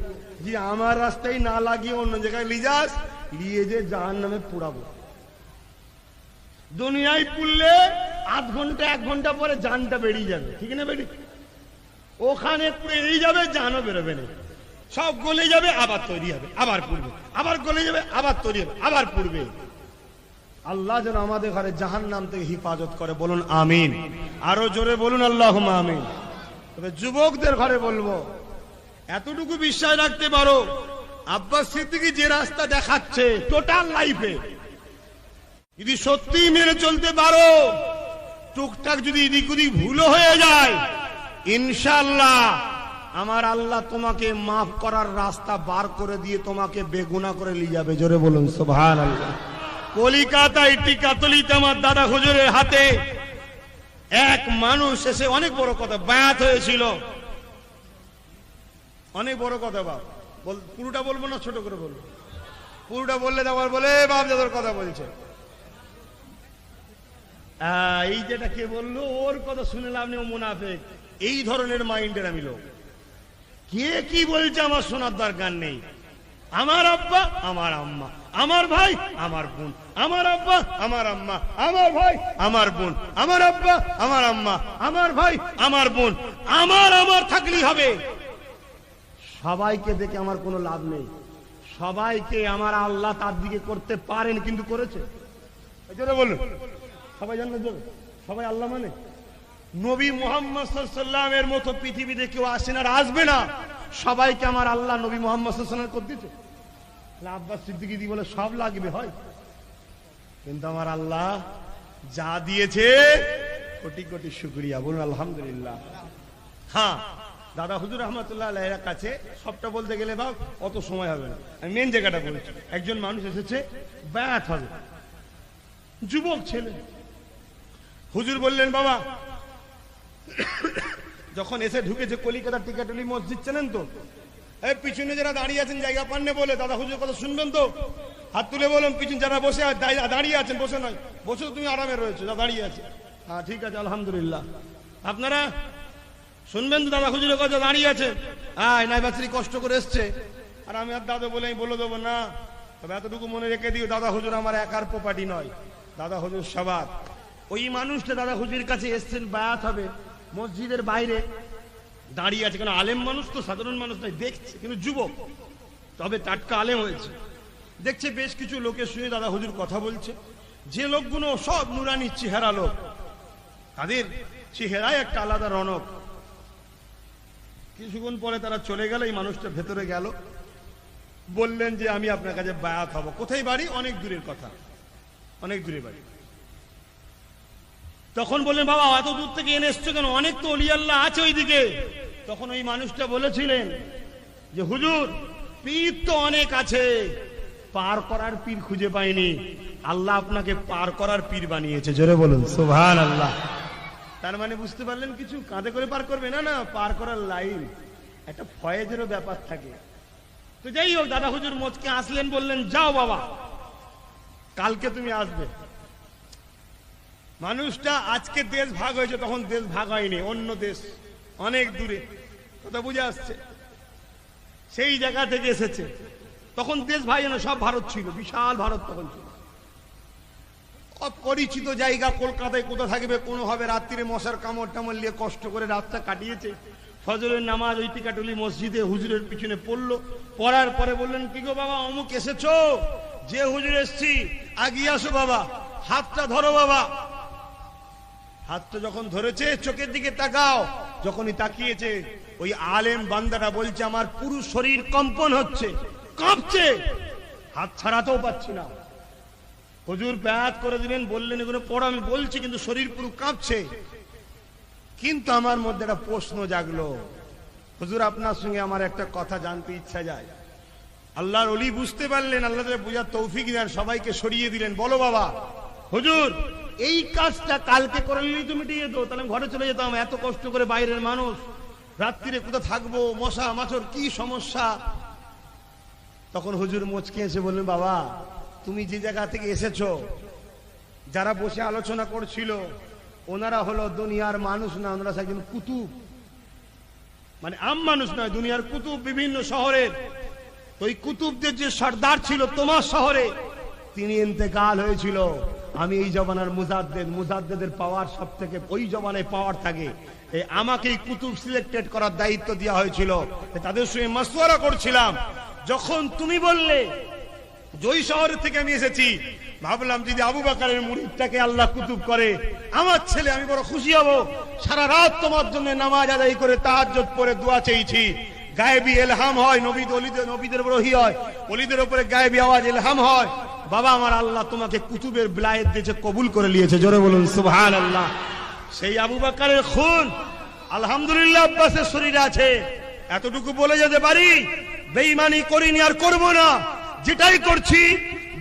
যে আমার রাস্তায় না লাগিয়ে অন্য জায়গায় লিজাস, লিয়ে যে জাহান্নামে পোড়াবো। দুনিয়ায় পুড়লে আধ ঘন্টা 1 ঘন্টা পরে জানটা বেরিয়ে যাবে, ঠিক না বেরিয়ে? ওখানে বেরিয়ে যাবে, জানও বেরোবে না, সব গলে যাবে, আবার তৈরি হবে, আবার পুড়বে, আবার গলে যাবে, আবার তৈরি হবে, আবার পুড়বে। আল্লাহ যেন আমাদের ঘরে জাহান্নাম থেকে হিফাজত করে, বলুন আমিন। আরো জোরে বলুন আল্লাহুম্মা আমিন। তবে যুবকদের ঘরে বলবো, এতটুকু বিশ্বাস রাখতে পারো, আব্বাস সিদ্দিকী যে রাস্তা দেখাচ্ছে টোটাল লাইফে যদি সত্যি মেনে চলতে পারো, টুকটাক যদি এদিক ওদিক ভুলও হয়ে যায়, ইনশাআল্লাহ আমার আল্লাহ তোমাকে মাফ করার রাস্তা বার করে দিয়ে তোমাকে বেগুনাহ করে নিয়ে যাবে। জোরে বলুন সুবহানাল্লাহ। কলিকাতায় টিকাতলিতে আমার দাদা হুজুরের হাতে এক মানুষ এসে, অনেক বড় কথা, বায়াত হয়েছিল, অনেক বড় কথা। বাপ পুরোটা বলবো না ছোট করে বলবো? পুরোটা বললে আবার বলে বাপ দাদার কথা বলছে। এই যেটা কে বললো, ওর কথা শুনে লাভ নেই, ও মুনাফিক। এই ধরনের মাইন্ডের আমি লোক। কে কি বলছে আমার শোনার দরকার নেই। আমার আব্বা, আমার আম্মা, আমার ভাই, আমার বোন, আমার আব্বা, আমার আম্মা, আমার ভাই, আমার বোন, আমার আব্বা, আমার আম্মা, আমার ভাই, আমার বোন, আমার থাকলেই হবে। সবাইকে দেখে আমার কোনো লাভ নেই। সবাইকে আমার আল্লাহ তার দিকে করতে পারেন, কিন্তু করেছে। বলুন সবাই জানলে যাবে, সবাই আল্লাহ মানে নবী মুহাম্মদ সাল্লাল্লাহু আলাইহি ওয়াসাল্লামের মতো পৃথিবীতে কেউ আসে না আর আসবে না। সবাইকে আমার আল্লাহ নবী মুহাম্মদ সাল্লাল্লাহু আলাইহি ওয়াসাল্লাম করে দিয়েছে। আব্বাস সিদ্দিকী দি বলে সব লাগবে হয়, কিন্তু আমার আল্লাহ যা দিয়েছে কোটি কোটি শুকরিয়া, বলুন আলহামদুলিল্লাহ। হ্যাঁ, দাদা হুজুর রহমাতুল্লাহ আলাইহির কাছে সবটা বলতে গেলে বাপ অত সময় হবে না। আমি মেন জায়গাটা বলছি। একজন মানুষ এসেছে, বায়াত হবে, যুবক ছেলে। হুজুর বললেন বাবা, যখন এসে ঢুকেছে কলিকাতার টিকাটলি মসজিদ, চেনেন তো? এই পিছনে যারা দাঁড়িয়ে আছেন জায়গা পাননে বলে, দাদা হুজুর কথা শুনবেন তো? হাত তুলে বলুন। পিছনে যারা বসে দাঁড়িয়ে আছেন, বসে নয়, বসে তুমি আরামে রয়েছো, যা দাঁড়িয়ে আছে। হ্যাঁ ঠিক আছে আলহামদুলিল্লাহ। আপনারা শুনবেন তো দাদা হুজুরের কথা, দাঁড়িয়ে আছে। নাই বাচ্চারি কষ্ট করে এসছে, আর আমি আর দাদা বলে বলে দেবো না। তবে এতটুকু মনে রেখে দিও, দাদা হুজুর আমার একার প্রপার্টি নয়, দাদা হুজুর সবার। ওই মানুষটা দাদা হুজুরের কাছে এসছেন, বায়াত হবে, মসজিদের বাইরে দাঁড়িয়ে আছে। কেন আলেম মানুষ তো, সাধারণ মানুষ নয়, দেখছে, কিন্তু যুবক, তবে টাটকা আলেম হয়েছে। দেখছে বেশ কিছু লোকের সঙ্গে দাদা হুজুর কথা বলছে, যে লোকগুলো সব নুরানি চেহারা লোক, তাদের চেহারায় একটা আলাদা রনক। কিছুক্ষণ পরে তারা চলে গেল, এই মানুষটা ভেতরে গেল, বললেন যে আমি আপনার কাছে বায়াত হব। কোথায় বাড়ি? অনেক দূরের কথা, অনেক দূরে বাড়ি। তখন বললেন, বাবা এত দূর থেকে এনে এসছো কেন? অনেক তো ওলি আল্লাহ আছে ওইদিকে। তখন ওই মানুষটা বলেছিলেন যে হুজুর, পীর তো অনেক আছে, পার করার পীর খুঁজে পাইনি, আল্লাহ আপনাকে পার করার পীর বানিয়েছে। জোরে বলুন সুবহানাল্লাহ। তার মানে বুঝতে পারলেন কিছু? কাঁধে করে পার করবে না, না, পার করার লাইন, একটা ফয়েজেরও ব্যাপার থাকে। তো যাই হোক, দাদা হুজুর মোচকে আসলেন, বললেন যাও বাবা, কালকে তুমি আসবে। মানুষটা আজকে দেশ ভাগ হয়েছে, তখন দেশ ভাগ হয়নি, অন্য দেশ অনেক দূরে, কথা বুঝে আসছে, সেই জায়গা থেকে এসেছে। তখন দেশ ভাই না, সব ভারত ছিল, বিশাল ভারত তখন ছিল। অপরিচিত জায়গা, কলকাতায় কোথা থাকবে, কোনোভাবে রাত্রিরে মশার কামড় টামড় নিয়ে কষ্ট করে রাতটা কাটিয়েছে। ফজরের নামাজ ওই টিকাটুলি মসজিদে হুজুরের পিছনে পড়লো। পড়ার পরে বললেন, কি গো বাবা, অমুক এসেছো? যে হুজুর এসছি, আগিয়ে আসো বাবা, হাতটা ধরো বাবা। হাতটা যখন ধরেছে, চোখের দিকে তাকাও। যখনই তাকিয়েছে, ওই আলেম বান্দাটা বলছে, আমার পুরো শরীর কম্পন হচ্ছে, কাঁপছে, হাত ছাড়াতেও পাচ্ছি না। হুজুর ব্যাত করে দিলেন, বললেন এগুলো পড়ো, আমি বলছি কিন্তু শরীর পুরো কাঁপছে। কিন্তু আমার মধ্যে একটা প্রশ্ন জাগলো, হুজুর আপনার সঙ্গে আমার একটা কথা জানতে ইচ্ছা যায়। আল্লাহর ওলি বুঝতে পারলেন, আল্লাহ বুঝার তৌফিক দেন, সবাইকে সরিয়ে দিলেন। বলো বাবা। হুজুর এই কাজটা কালকে করে নিলেই তো মিটিয়ে যেত, তাহলে ঘরে চলে যেতাম। এত কষ্ট করে বাইরের মানুষ, রাত্রিরে কোথায় থাকবো, মশা মাছর কি সমস্যা। তখন হুজুর মুচকে এসে বললেন, বাবা তুমি যে জায়গা থেকে এসেছো, যারা বসে আলোচনা করছিল ওনারা হলো দুনিয়ার মানুষ না, ওনারা একজন কুতুব, মানে আম মানুষ নয়, দুনিয়ার কুতুব, বিভিন্ন শহরের। তো ওই কুতুবদের যে সর্দার ছিল তোমার শহরে, তিনি ইন্তেকাল হয়েছিল। আমি এই জমানার মুজাদ্দেদের পাওয়ার সব থেকে ওই জমানায় পাওয়ার থাকে, আমাকেই কুতুব সিলেক্টেড করার দায়িত্ব দেওয়া হয়েছিল। তাদের সঙ্গে মাশওয়ারা করছিলাম। যখন তুমি বললে যে ওই শহরের থেকে আমি এসেছি, ভাবলাম যদি আবু বকরের মুরিদটাকে আল্লাহ কুতুব করে আমার ছেলে, আমি বড় খুশি হব। সারা রাত তোমার জন্য নামাজ আদায় করে তাহাজ্জুদ পড়ে দোয়া চেয়েছি। গায়েবী ইলহাম হয়, নবীদের উপর ওহী হয়, ওলিদের উপরে গায়েবী আওয়াজ ইলহাম হয়। বাবা আমার আল্লাহ তোমাকে কুতুবের বিলায়েত দিয়েছে, কবুল করে নিয়েছে। জোরে বলুন সুবহানাল্লাহ। সেই আবু বকরের খুন আলহামদুলিল্লাহ আব্বাসের শরীরে আছে। এতটুকু বলে যেতে পারি, বেঈমানি করিনি আর করব না। যেটাই করছি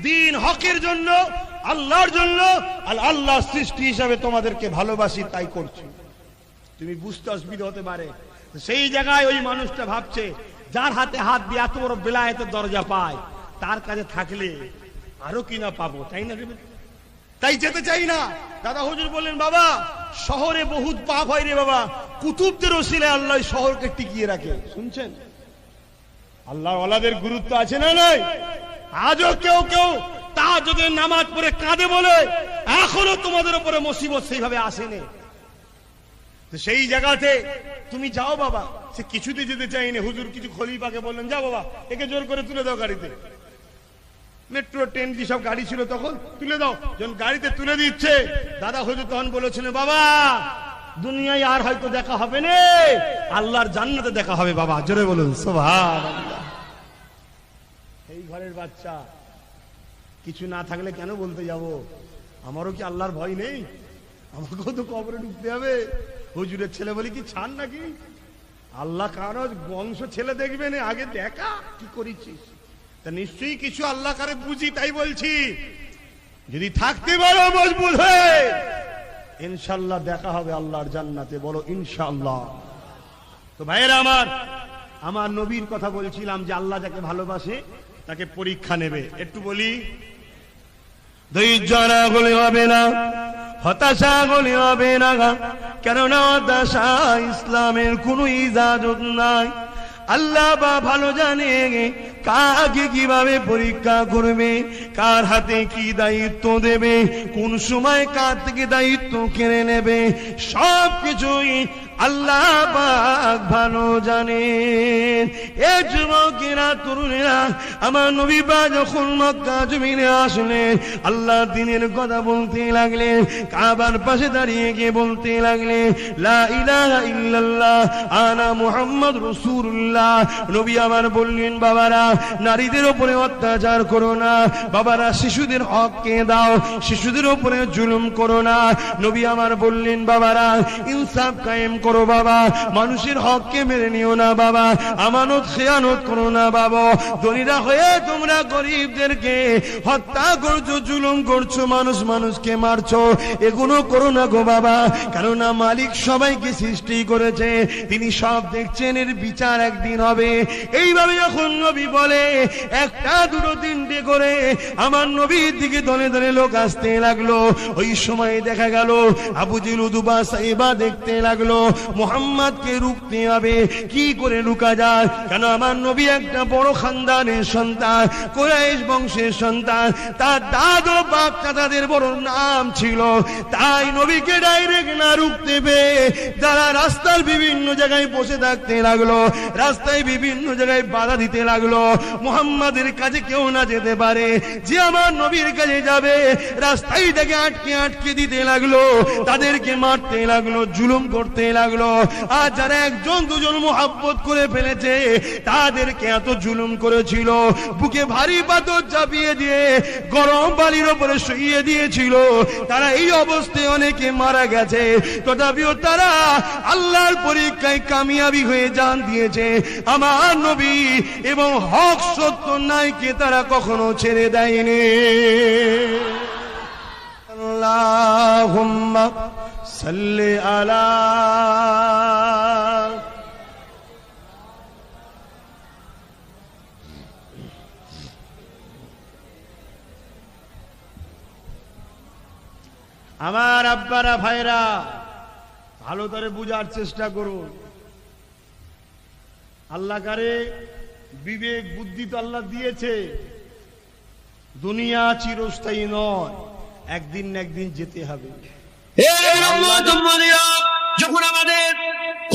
দিন হকের জন্য, আল্লাহর জন্য, আর আল্লাহ সৃষ্টি হিসাবে তোমাদেরকে ভালোবাসি, তাই করছি। তুমি বুঝতে অসুবিধা হতে পারে। সেই জায়গায় ওই মানুষটা ভাবছে, যার হাতে হাত দিয়ে এত বড় বেলায়েতের দরজা পায়, তার কাছে থাকলে আরো কিনা পাবো, তাই না? তাই যেতে চাই না। দাদা হুজুর বললেন, বাবা শহরে বহুত পাপ হয় রে বাবা, কুতুবদের ওসিলায় আল্লাহ শহরকে টিকিয়ে রাখে। শুনছেন? আল্লাহ ওয়ালাদের গুরুত্ব আছে না নাই? আজও কেউ কেউ তাহাজ্জুদের নামাজ পড়ে কাঁদে বলে এখনো তোমাদের উপরে মুসিবত সেইভাবে আসেনি। সেই জায়গাতে তুমি যাও বাবা। সে কিছুতে যেতে চাইনি। হুজুর কিছু খলিফাকে বললেন, যাও বাবা, একে জোর করে তুলে দাও গাড়িতে। মেট্রো ট্রেন কি সব গাড়ি ছিল তখন, তুলে দাও। যখন গাড়িতে তুলে দিচ্ছে, দাদা হুজুর তখন বলেছিলেন, বাবা দুনিয়ায় আর হয়তো দেখা হবে না, আল্লাহর জান্নাতে দেখা হবে বাবা। জোরে বলুন সুবহানাল্লাহ। এই ঘরের বাচ্চা, কিছু না থাকলে কেন বলতে যাব? আমারও কি আল্লাহর ভয় নেই? আমাকেও তো কবরে ঢুকতে হবে। হুজুরের ছেলে বলি কি ছাড় নাকি? আল্লাহ কারো বংশ ছেলে দেখবে না, আগে দেখা কি করেছিস। তা নিশ্চয়ই কিছু আল্লাহ কারে বুঝি, তাই বলছি। যদি থাকতে পারো মজবুত হয়ে, ইনশাআল্লাহ দেখা হবে আল্লাহর জান্নাতে। বলো ইনশাআল্লাহ। তো ভাইয়েরা আমার নবীর কথা বলছিলাম, যে আল্লাহ যাকে ভালোবাসে তাকে পরীক্ষা নেবে। একটু বলি, ধৈর্য না হলে হবে না, হতাশা হলে হবে না, কেননা হতাশা ইসলামের কোনো ইজাজত নাই। আল্লাহ বা ভালো জানে কাকে কিভাবে পরীক্ষা করবে, কার হাতে কি দায়িত্ব দেবে, কোন সময় কার থেকে দায়িত্ব কেড়ে নেবে, সব কিছুই আল্লাহ পাক ভালো জানেন। এ যুবকেরা, তরুণেরা, আমার নবী পাক যখন মক্কা জমিনে আসলেন, আল্লাহ দ্বীনের কথা বলতে লাগলেন। কাবার পাশে দাঁড়িয়ে গিয়ে বলতে লাগলেন, লা ইলাহা ইল্লাল্লাহ আনা মুহাম্মদ রাসূলুল্লাহ। নবী আমার বললেন, বাবারা নারীদের উপরে অত্যাচার করো না বাবারা, শিশুদের হককে দাও, শিশুদের উপরে জুলুম করো না। নবী আমার বললেন বাবারা ইনসাফ কায়েম করো বাবা, মানুষের হককে মেরে নিও না বাবা, আমানত খেয়ানত করো না বাবা। ধনীরা হয়ে তোমরা গরিবদেরকে হত্যা করছো, জুলুম করছো, মানুষকে মারছো, এগুলো করো না গো বাবা। কেননা মালিক সবাইকে সৃষ্টি করেছে, তিনি সব দেখছেন, এর বিচার একদিন হবে। এইভাবে যখন নবী বলে একটা দুটো তিনটে করে আমার নবীর দিকে দলে দলে লোক আসতে লাগলো। ওই সময় দেখা গেল আবু জেল উদবা সাইবা দেখতে লাগলো মুহাম্মদকে রুখতে হবে, কি করে লুকা যায়। কেন আমার নবী একটা বড় খানদানের সন্তান, কুরাইশ বংশের সন্তান, তার দাদু বাপ দাদাদের বড় নাম ছিল, তাই নবীকে ডাইরেক্ট না রুখতে পেরে যারা রাস্তার বিভিন্ন জায়গায় বসে থাকতে লাগলো, রাস্তায় বিভিন্ন জায়গায় বাধা দিতে লাগলো, মুহাম্মাদের কাছে কেউ না যেতে পারে, যে আমার নবীর কাছে যাবে রাস্তায় থেকে আটকে আটকে দিতে লাগলো, তাদেরকে মারতে লাগলো, জুলুম করতে লাগলো। আর যারা একজন দুজন মোহাব্বত করে ফেলেছে তাদেরকে এত জুলুম করেছিল, বুকে ভারী পাথর চাপিয়ে দিয়ে গরম বালির উপরে শুইয়ে দিয়েছিল। তারা এই অবস্থায় অনেকে মারা গেছে, তথাপিও তারা আল্লাহর পরীক্ষায় কামিয়াবি হয়ে জান দিয়েছে। আমার নবী এবং হক সত্য নাইকে তারা কখনো ছেড়ে দেয়নি। আল্লাহুম্মা সাল্লি আলা আমার আব্বারা ভাইরা, ভালো করে বুঝার চেষ্টা করুন। আল্লাহ কারে বিবেক বুদ্ধি তো আল্লাহ দিয়েছে, দুনিয়া চিরস্থায়ী নয়, একদিন না একদিন যেতে হবে। যখন আমাদের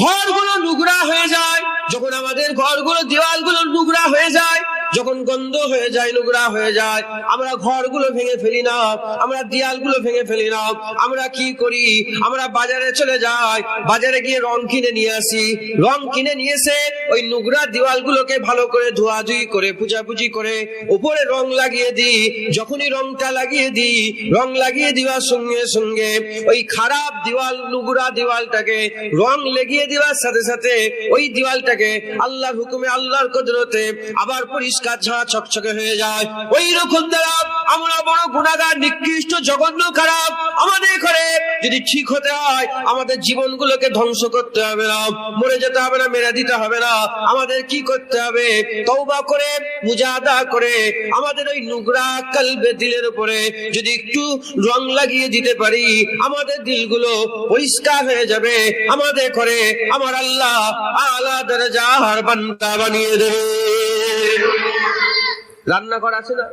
ঘরগুলো নোংরা হয়ে যায়, যখন আমাদের ঘরগুলো দেওয়ালগুলো নোংরা হয়ে যায়, যখন গন্ধ হয়ে যায়, নোংরা হয়ে যায়, আমরা ঘরগুলো ভেঙে ফেলি না, আমরা দেয়ালগুলো ভেঙে ফেলি না, আমরা কি করি, আমরা বাজারে চলে যাই, বাজারে গিয়ে রং কিনে নিয়ে আসি, রং কিনে নিয়ে এসে ওই নোংরা দেওয়ালগুলোকে ভালো করে ধোয়াধুয়ি করে পূজাপুজি করে উপরে রং লাগিয়ে দিই। যখনই রংটা লাগিয়ে দিই, রং লাগিয়ে দেওয়ার সঙ্গে সঙ্গে ওই খারাপ দেওয়াল, নোংরা দেওয়ালটাকে রং লাগিয়ে দেওয়ার সাথে সাথে ওই দেওয়ালটাকে আল্লাহর হুকুমে, আল্লাহর কুদরতে আবার পরিষ্কার ঝাঁ চকচকে হয়ে যায়। ওই রকম দ্বারা আমরা বড় গুনাহগার, নিকৃষ্ট, জঘন্য, খারাপ আমাদের করে যদি ঠিক হতে হয়, আমাদের জীবনগুলোকে ধ্বংস করতে হবে না, মরে যেতে হবে না, মেরে দিতে হবে না। আমাদের কি করতে হবে? তওবা করে, মুজাহাদা করে আমাদের ওই নোংরা কলবে, দিলের উপরে যদি একটু রং লাগিয়ে দিতে পারি, আমাদের দিলগুলো পরিষ্কার হয়ে যাবে। আমাদের করে আমার আল্লাহ আলা দরজার বান্দা বানিয়ে দেবে। রান্নাঘর আছে না,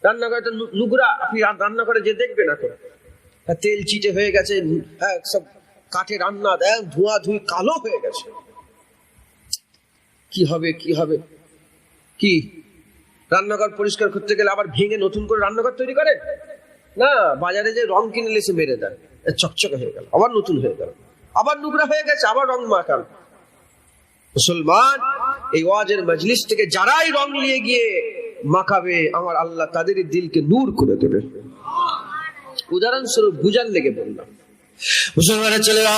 রান্নাঘরে তো নোংরা, আপনি রান্নাঘরে যে দেখবেন না, তো তেল চিটে হয়ে গেছে, সব কাঠে রান্না, ধোঁয়া ধুই কালো হয়ে গেছে। কি হবে, কি হবে? কি রান্নাঘর পরিষ্কার করতে গেলে আবার ভেঙে নতুন করে রান্নাঘর তৈরি করে না? বাজারে যে রং কিনে এসে মেরে দেয়, চকচকে হয়ে গেল, আবার নতুন হয়ে গেল, আবার নোংরা হয়ে গেছে, আবার রং মাখাল। মুসলমান, এই ওয়াজের মজলিস থেকে যারাই রং নিয়ে গিয়ে মাখাবে, আমার আল্লাহ তাদের দিলকে নূর করে দেবে। উদাহরণস্বরূপ বুঝার লেগে বললাম। মুসলমানের ছেলেরা,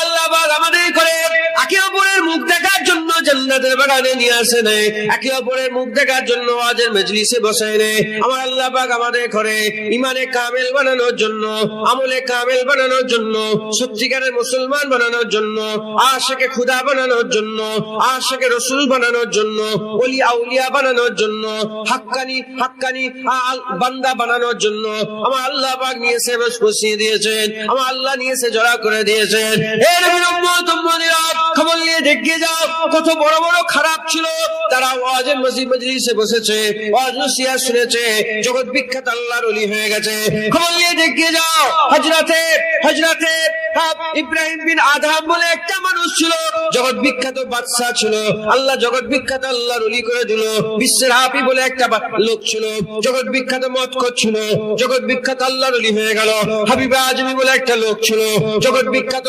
আল্লাহ আমাদের করে একে অপরের মুখ দেখার জন্য জান্নাতের বাগানে নিয়ে আসে নেই, একে অপরের মুখ দেখার জন্য ওয়াজের মজলিসে বসায় নেই। আমার আল্লাহ পাক আমাদের করে ইমানে কামেল বানানোর জন্য, আমলে কামেল বানানোর জন্য, সত্যিকারের মুসলমান বানানোর জন্য, আশিকে খুদা বানানোর জন্য, আশিকে রসুল বানানোর জন্য, ওলি আউলিয়া বানানোর জন্য, হাক্কানি বান্দা বানানোর জন্য আমার আল্লাহ পাক নিয়ে এসে বসিয়ে দিয়েছেন, আমার আল্লাহ নিয়ে এসে জড়া করে দিয়েছেন। এর খবর নিয়ে দেখে যাও, কত বড় বড় খারাপ ছিল, তারা ওয়াজের মজলিসে বসেছে, ওয়াজ নসিহত শুনেছে, জগৎ বিখ্যাত আল্লাহর ওলি হয়ে গেছে। খবর নিয়ে দেখে যাও, হযরতে ইব্রাহিম বিন আদহাম বলে একটা মানুষ ছিল, জগৎ বিখ্যাত বাদশা ছিল, আল্লাহ জগৎ বিখ্যাত আল্লাহর ওলি করে দিল। বিশ্বের হাফি বলে একটা লোক ছিল, জগৎ বিখ্যাত মত করছিল, জগৎ বিখ্যাত আল্লাহর ওলি হয়ে গেল। হাবিব আজমি বলে একটা লোক ছিল, জগৎ বিখ্যাত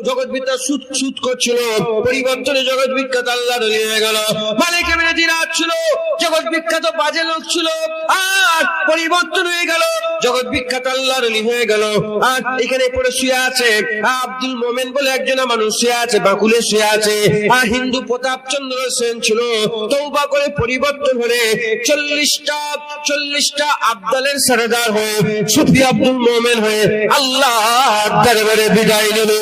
জগৎ বিখ্যাত সুদ করছিল, পরিবর্তনে জগৎ বিখ্যাত আল্লাহর ওলি হয়ে গেল। মালিক ইবনে দিনার ছিল, জগৎ বিখ্যাত বাজে লোক ছিল, আর পরিবর্তন হয়ে গেল, জগৎ বিখ্যাত আল্লাহর ওলি হয়ে গেল। আর এখানে পড়ে শুয়ে আছে আব্দুল মোমেন বলে একজন মানুষ শুয়ে আছে, বাকুলে শুয়ে আছে। আর হিন্দু প্রতাপ চন্দ্র সেন ছিল, তওবা করে পরিবর্তন হলে 40টা আব্দালের সরদার হয়ে সুফি আব্দুল মোমেন হয়ে আল্লাহর দরবারে বিদায় নিল।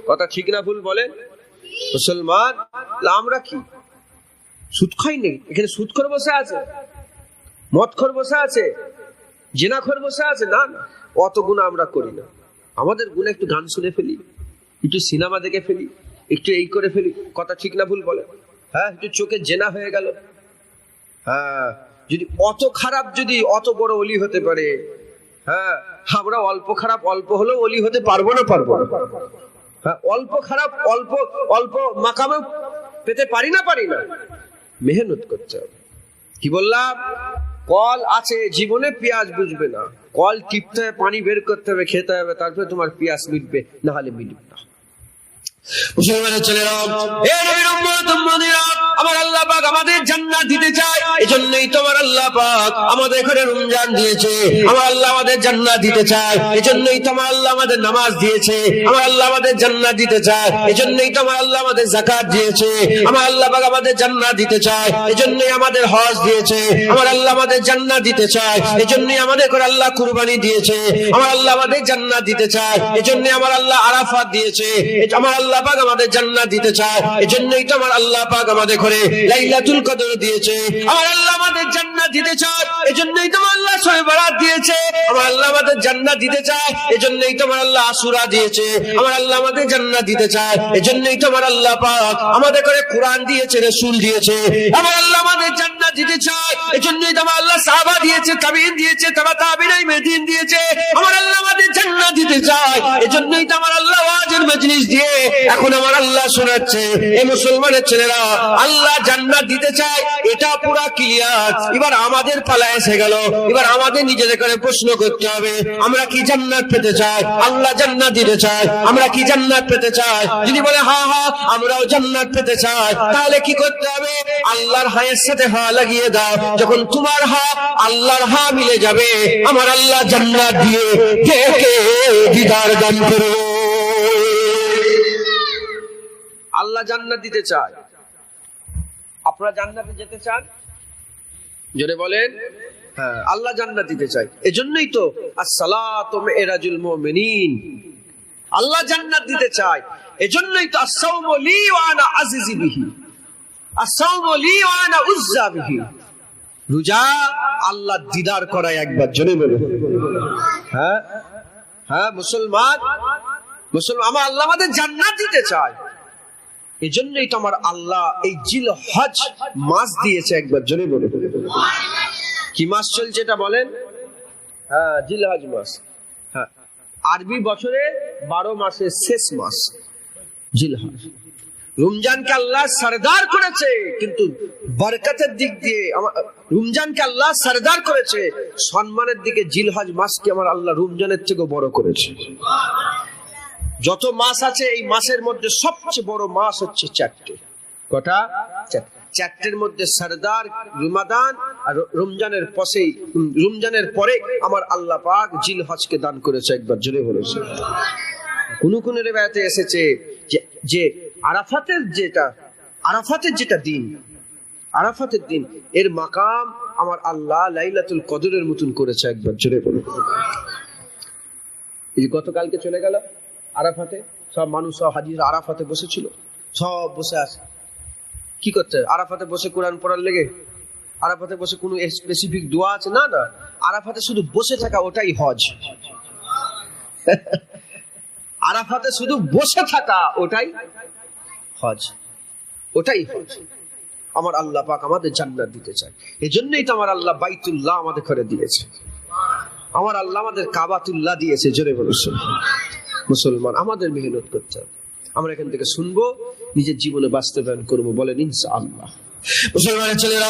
কথা ঠিক না ভুল বলেন মুসলমান? আমরা কি সুদ খাই নেই? এখানে সুদখোর বসে আছে, মদখোর বসে আছে, জেনাখোর বসে আছে? না না, অত গুনাহ আমরা করি না। আমাদের গুনাহ একটু গান শুনে ফেলি, একটু সিনেমা দেখে ফেলি, একটু এই করে ফেলি। কথা ঠিক না ভুল বলে? হ্যাঁ, একটু চোখে জেনা হয়ে গেল। হ্যাঁ, যদি অত খারাপ, যদি অত বড় ওলি হতে পারে, হ্যাঁ আমরা অল্প খারাপ, অল্প হলেও ওলি হতে পারবো না? পারবো না? হ্যাঁ, অল্প খারাপ, অল্প অল্প মাকামে পেতে পারি না? পারি না? মেহনত করতে হবে। কি বললাম? কল আছে, জীবনে পেঁয়াজ বুঝবে না। কল টিপতে হবে, পানি বের করতে হবে, খেতে হবে, তারপরে তোমার পেঁয়াজ মিটবে, না হলে মিটবে না। মুসলমানের ছেলেরা, এ নবীর উম্মত উম্মতিরা, আমার আল্লাহ পাক আমাদের জান্নাত দিতে চায়। এজন্যই তোমার আল্লাহ পাক আমাদের ঘরে রমজান দিয়েছে। আমার আল্লাহ আমাদের জান্নাত দিতে চায়, এজন্যই তোমার আল্লাহ আমাদের নামাজ দিয়েছে। আমার আল্লাহ আমাদের জান্নাত দিতে চায়, এজন্যই তোমার আল্লাহ আমাদের যাকাত দিয়েছে। আমার আল্লাহ পাক আমাদের জান্নাত দিতে চায়, এজন্যই আমাদের হজ দিয়েছে। আমার আল্লাহ আমাদের জান্নাত দিতে চায়, এজন্যই আমাদের ঘরে আল্লাহ কুরবানি দিয়েছে। আমার আল্লাহ আমাদের জান্নাত দিতে চায়, এজন্যই আমার আল্লাহ আরাফাত দিয়েছে। আমার আল্লাহ পাক আমাদের জান্নাত দিতে চায়, এজন্যই তো আমার আল্লাহ পাক আমাদের ঘরে লাইলাতুল কদর দিয়েছে। আমার আল্লাহ আমাদের জান্নাত দিতে চায়, এজন্যই তো আল্লাহ শবে বরাত দিয়েছে। আমার আল্লাহ আমাদের জান্নাত দিতে চায়, এজন্যই তো আমার আল্লাহ আশুরা দিয়েছে। আমার আল্লাহ আমাদের জান্নাত দিতে চায়, এজন্যই তো আমার আল্লাহ পাক আমাদের ঘরে কুরআন দিয়েছে, রাসূল দিয়েছে। আমার আল্লাহ আমাদের জান্নাত দিতে চায়, এজন্যই তো আমার আল্লাহ সাহাবা দিয়েছে, তাবিঈন দিয়েছে, তাবিঈন মেদিন দিয়েছে। আমার আল্লাহ আমাদের জান্নাত দিতে চায়, এজন্যই তো আমার আল্লাহ ওয়াজের মজলিস দিয়ে এখন আমার আল্লাহ শোনাচ্ছে। এই মুসলমানের ছেলেরা, আল্লাহ জান্নাত দিতে চায়, এটা পুরা ক্লিয়ার। এবার আমাদের পালা এসে গেল, এবার আমাদের নিজেদের করে প্রশ্ন করতে হবে, আমরা কি জান্নাত পেতে চাই? আল্লাহ জান্নাত দিতে চায়, আমরা কি জান্নাত পেতে চাই? যদি বলে হ্যাঁ হ্যাঁ আমরাও জান্নাত পেতে চাই, তাহলে কি করতে হবে? আল্লাহর হায়ের সাথে হা লাগিয়ে দাও। যখন তোমার হা আল্লাহর হা মিলে যাবে, আমার আল্লাহ জান্নাত দিয়ে দেখে দিদার দান করো। আল্লাহ জান্নাত দিতে চায়, আপনারা জান্নাতে যেতে চান? জোরে বলেন। হ্যাঁ, আল্লাহ জান্নাত দিতে চায়, এজন্যই তো আসসালাতু মিরাজুল মুমিনিন। আল্লাহ জান্নাত দিতে চায়, এজন্যই তো আসসাওমু লি ওয়া আনা আজিজি বিহি, আসসাওমু লি ওয়া আনা উজ্জা বিহি। রোজা আল্লাহ দিদার করায় একবার, জোরে বলুন। হ্যাঁ হ্যাঁ মুসলমান, আমার আল্লাহ আমাদের জান্নাত দিতে চায়, এজন্যই তো আমার আল্লাহ এই জিলহজ মাস দিয়েছে, একবার জোরে বলুন। কি মাস চলছে এটা বলেন? হ্যাঁ, জিলহজ মাস। হ্যাঁ, আরবি বছরে 12 মাসের শেষ মাস জিলহজ। রমজানকে আল্লাহ সরদার করেছে, কিন্তু বরকতের দিক দিয়ে রমজানকে আল্লাহ সরদার করেছে, সম্মানের দিকে জিলহজ মাসকে আমার আল্লাহ রমজানের থেকে বড় করেছে। যত মাস আছে এই মাসের মধ্যে সবচেয়ে বড় মাস হচ্ছে 4টে। কটা? 4টের মধ্যে সরদার রমাদান, আর রমজানের পরে আমার আল্লাহ পাক জিলহজকে দান করেছে, একবার জোরে বলেছে। কোন রিওয়ায়াতে এসেছে যে আরাফাতের যেটা দিন, আরাফাতের দিন এর মাকাম আমার আল্লাহ লাইলাতুল কদরের মতন করেছে, একবার জোরে বলে। এই গতকালকে চলে গেল আরাফাতে, সব মানুষ সব হাজির আরাফাতে বসেছিল, সব বসে আছে। কি করতে? আরাফাতে বসে কোরআন পড়ার লেগে? আরাফাতে বসে কোনো স্পেসিফিক দোয়া আছে? না না, আরাফাতে শুধু বসে থাকা, ওটাই হজ। আরাফাতে শুধু বসে থাকা, ওটাই হজ, ওটাই হজ। আমার আল্লাহ পাক আমাদের জান্নাত দিতে চায়, এজন্যই তো আমার আল্লাহ বাইতুল্লাহ আমাদের ঘরে দিয়েছে। আমার আল্লাহ আমাদের কাবাতুল্লাহ দিয়েছে, জোরে বলুন। মুসলমান আমাদের মেহনত করতে হবে। আমরা এখান থেকে শুনবো, নিজের জীবনে বাস্তবায়ন করবো, বলেন ইনশাআল্লাহ। মুসলমানের ছেলেরা,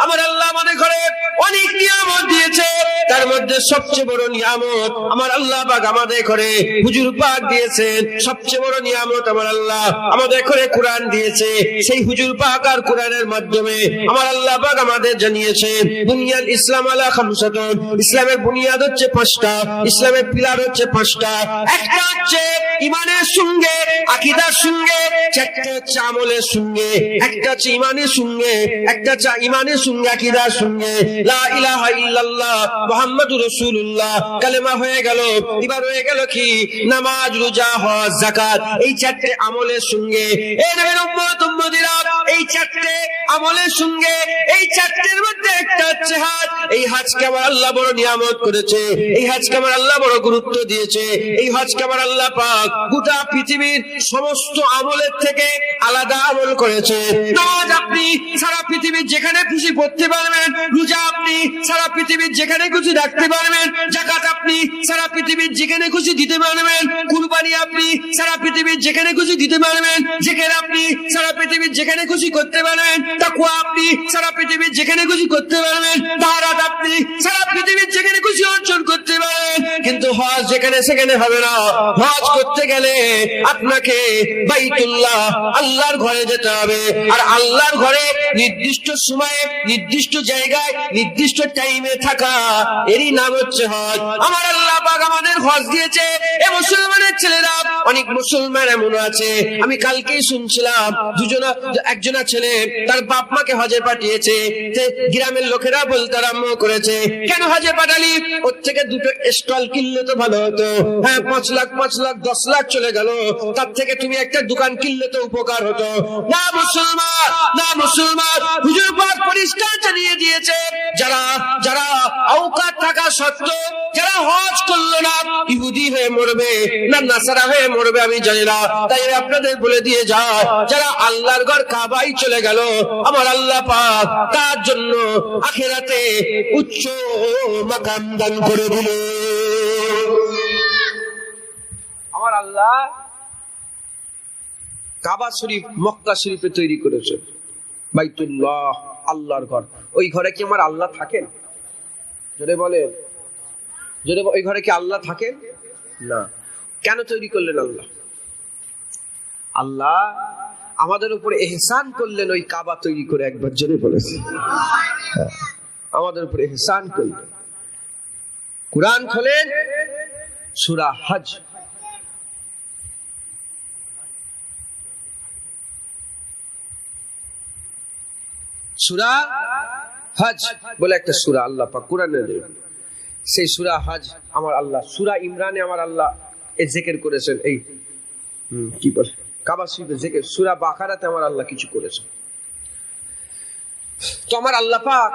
আমার আল্লাহ আমাদের ঘরে অনেক নিয়ামত দিয়েছে, তার মধ্যে সবচেয়ে বড় নিয়ামত আমার আল্লাহ পাক আমাদের ঘরে হুজুর পাক দিয়েছেন। সবচেয়ে বড় নিয়ামত আমার আল্লাহ আমাদের ঘরে কোরআন দিয়েছে। সেই হুজুর পাক আর কোরআনের মাধ্যমে আমার আল্লাহ পাক আমাদের জানিয়েছেন বুনিয়াল ইসলাম আলা খামসাতুন, ইসলামের বুনিয়াদ হচ্ছে 5টা, ইসলামের পিলার হচ্ছে 5টা। একটা হচ্ছে ঈমানের সঙ্গে আকীদার সঙ্গে, চারটা হচ্ছে আমলের সঙ্গে। একটা হচ্ছে ঈমানের সঙ্গে, একটা হচ্ছে ঈমানের সঙ্গে আকীদার সঙ্গে। লা ইলাহা ইল্লাল্লাহ মুহাম্মাদুর রাসূলুল্লাহ কালেমা হয়ে গেল। এবার হয়ে গেল কি? নামাজ, রোজা, হজ, যাকাত। এই চারটে আমলের সঙ্গে এই নবীর উম্মত উম্মতিরা, এই চারটে আমলের সঙ্গে, এই চারটের মধ্যে একটা হচ্ছে হজ। এই হজকে আমার আল্লাহ বড় নিয়ামত করেছে, এই হজকে আমার আল্লাহ বড় গুরুত্ব দিয়েছে। এই হজকে আমার আল্লাহ পাক গোটা পৃথিবীর সমস্ত আমলের থেকে আলাদা আমল করেছে। নামাজ আপনি সারা পৃথিবীর যেখানে খুশি পড়তে পারবেন, রোজা আপনি সারা পৃথিবীর যেখানে খুশি রাখতে পারবেন, যাকাত আপনি সারা পৃথিবীর যেখানে খুশি দিতে পারবেন, কুরবানি আপনি সারা পৃথিবীর যেখানে খুশি দিতে পারবেন, জিকির আপনি সারা পৃথিবীর যেখানে খুশি করতে পারবেন, তাকওয়া আপনি সারা পৃথিবীর যেখানে খুশি করতে পারবেন, তাহারাত আপনি সারা পৃথিবীর যেখানে খুশি অর্জন করতে পারবেন। কিন্তু হজ যেখানে সেখানে হবে না। হজ করতে গেলে আপনাকে বাইতুল্লাহ আল্লাহর ঘরে যেতে হবে, আর আল্লাহর ঘরে নির্দিষ্ট সময়ে, নির্দিষ্ট জায়গায়, নির্দিষ্ট টাইমে থাকা, এরই নাম হচ্ছে হজ। আমার আল্লাহ পাক আমাদের হজ দিয়েছে। এ মুসলমানের ছেলেরা, অনেক মুসলমান এমন আছে, আমি কালকেই শুনছিলাম একজনা ছেলে তার বাপ মাকে হজে পাঠিয়েছে। গ্রামের লোকেরা বলতে আরম্ভ করেছে, কেন হজে পাঠালি? ওর থেকে দুটো স্টল কিনলে তো ভালো হতো। হ্যাঁ, 5 লাখ 10 লাখ চলে গেল, তার থেকে তুমি একটা দোকান কিনলে তো উপকার হতো। না মুসলমান, না মুসলমান, হুজুর পাক পরিষ্কার জানিয়ে দিয়েছে, যারা যারা আওকাত থাকা সত্ত্বেও যারা হজ করলো না, ইহুদি হয়ে মরবে না নাসারা হয়ে মরবে আমি জানি না। তাই আপনাদের বলে দিয়ে যায়, যারা আল্লাহর ঘর কাবায় চলে গেল, আমার আল্লাহ পাক তার জন্য আখিরাতে উচ্চ মাকাম দান করে দিল। আমার আল্লাহ কাবা শরীফ মক্কা শরীফে তৈরি করেছে, বাইতুল্লাহ আল্লাহর ঘর। ওই ঘরে কি আমার আল্লাহ থাকেন? জোরে বলে, জোরে। ওই ঘরে কি আল্লাহ থাকেন না? কেন তৈরি করলেন আল্লাহ? আল্লাহ আমাদের উপরে ইহসান করলেন ওই কাবা তৈরি করে। একবার জোরে বলেছে, আমাদের উপরে ইহসান করলেন। কুরআন খোলেন, সূরা হজ, সূরা হজ বলে একটা সূরা আল্লাহ পাক কোরআনে দিয়েছেন। সেই সূরা হজ আমার আল্লাহ, সূরা ইমরানে আমার আল্লাহ এই জিকির করেছেন। এই কি বলে কাবা শরীফে জিকির। সূরা বাকারাতে আমার আল্লাহ কিছু করেছেন। তো আমার আল্লাহ পাক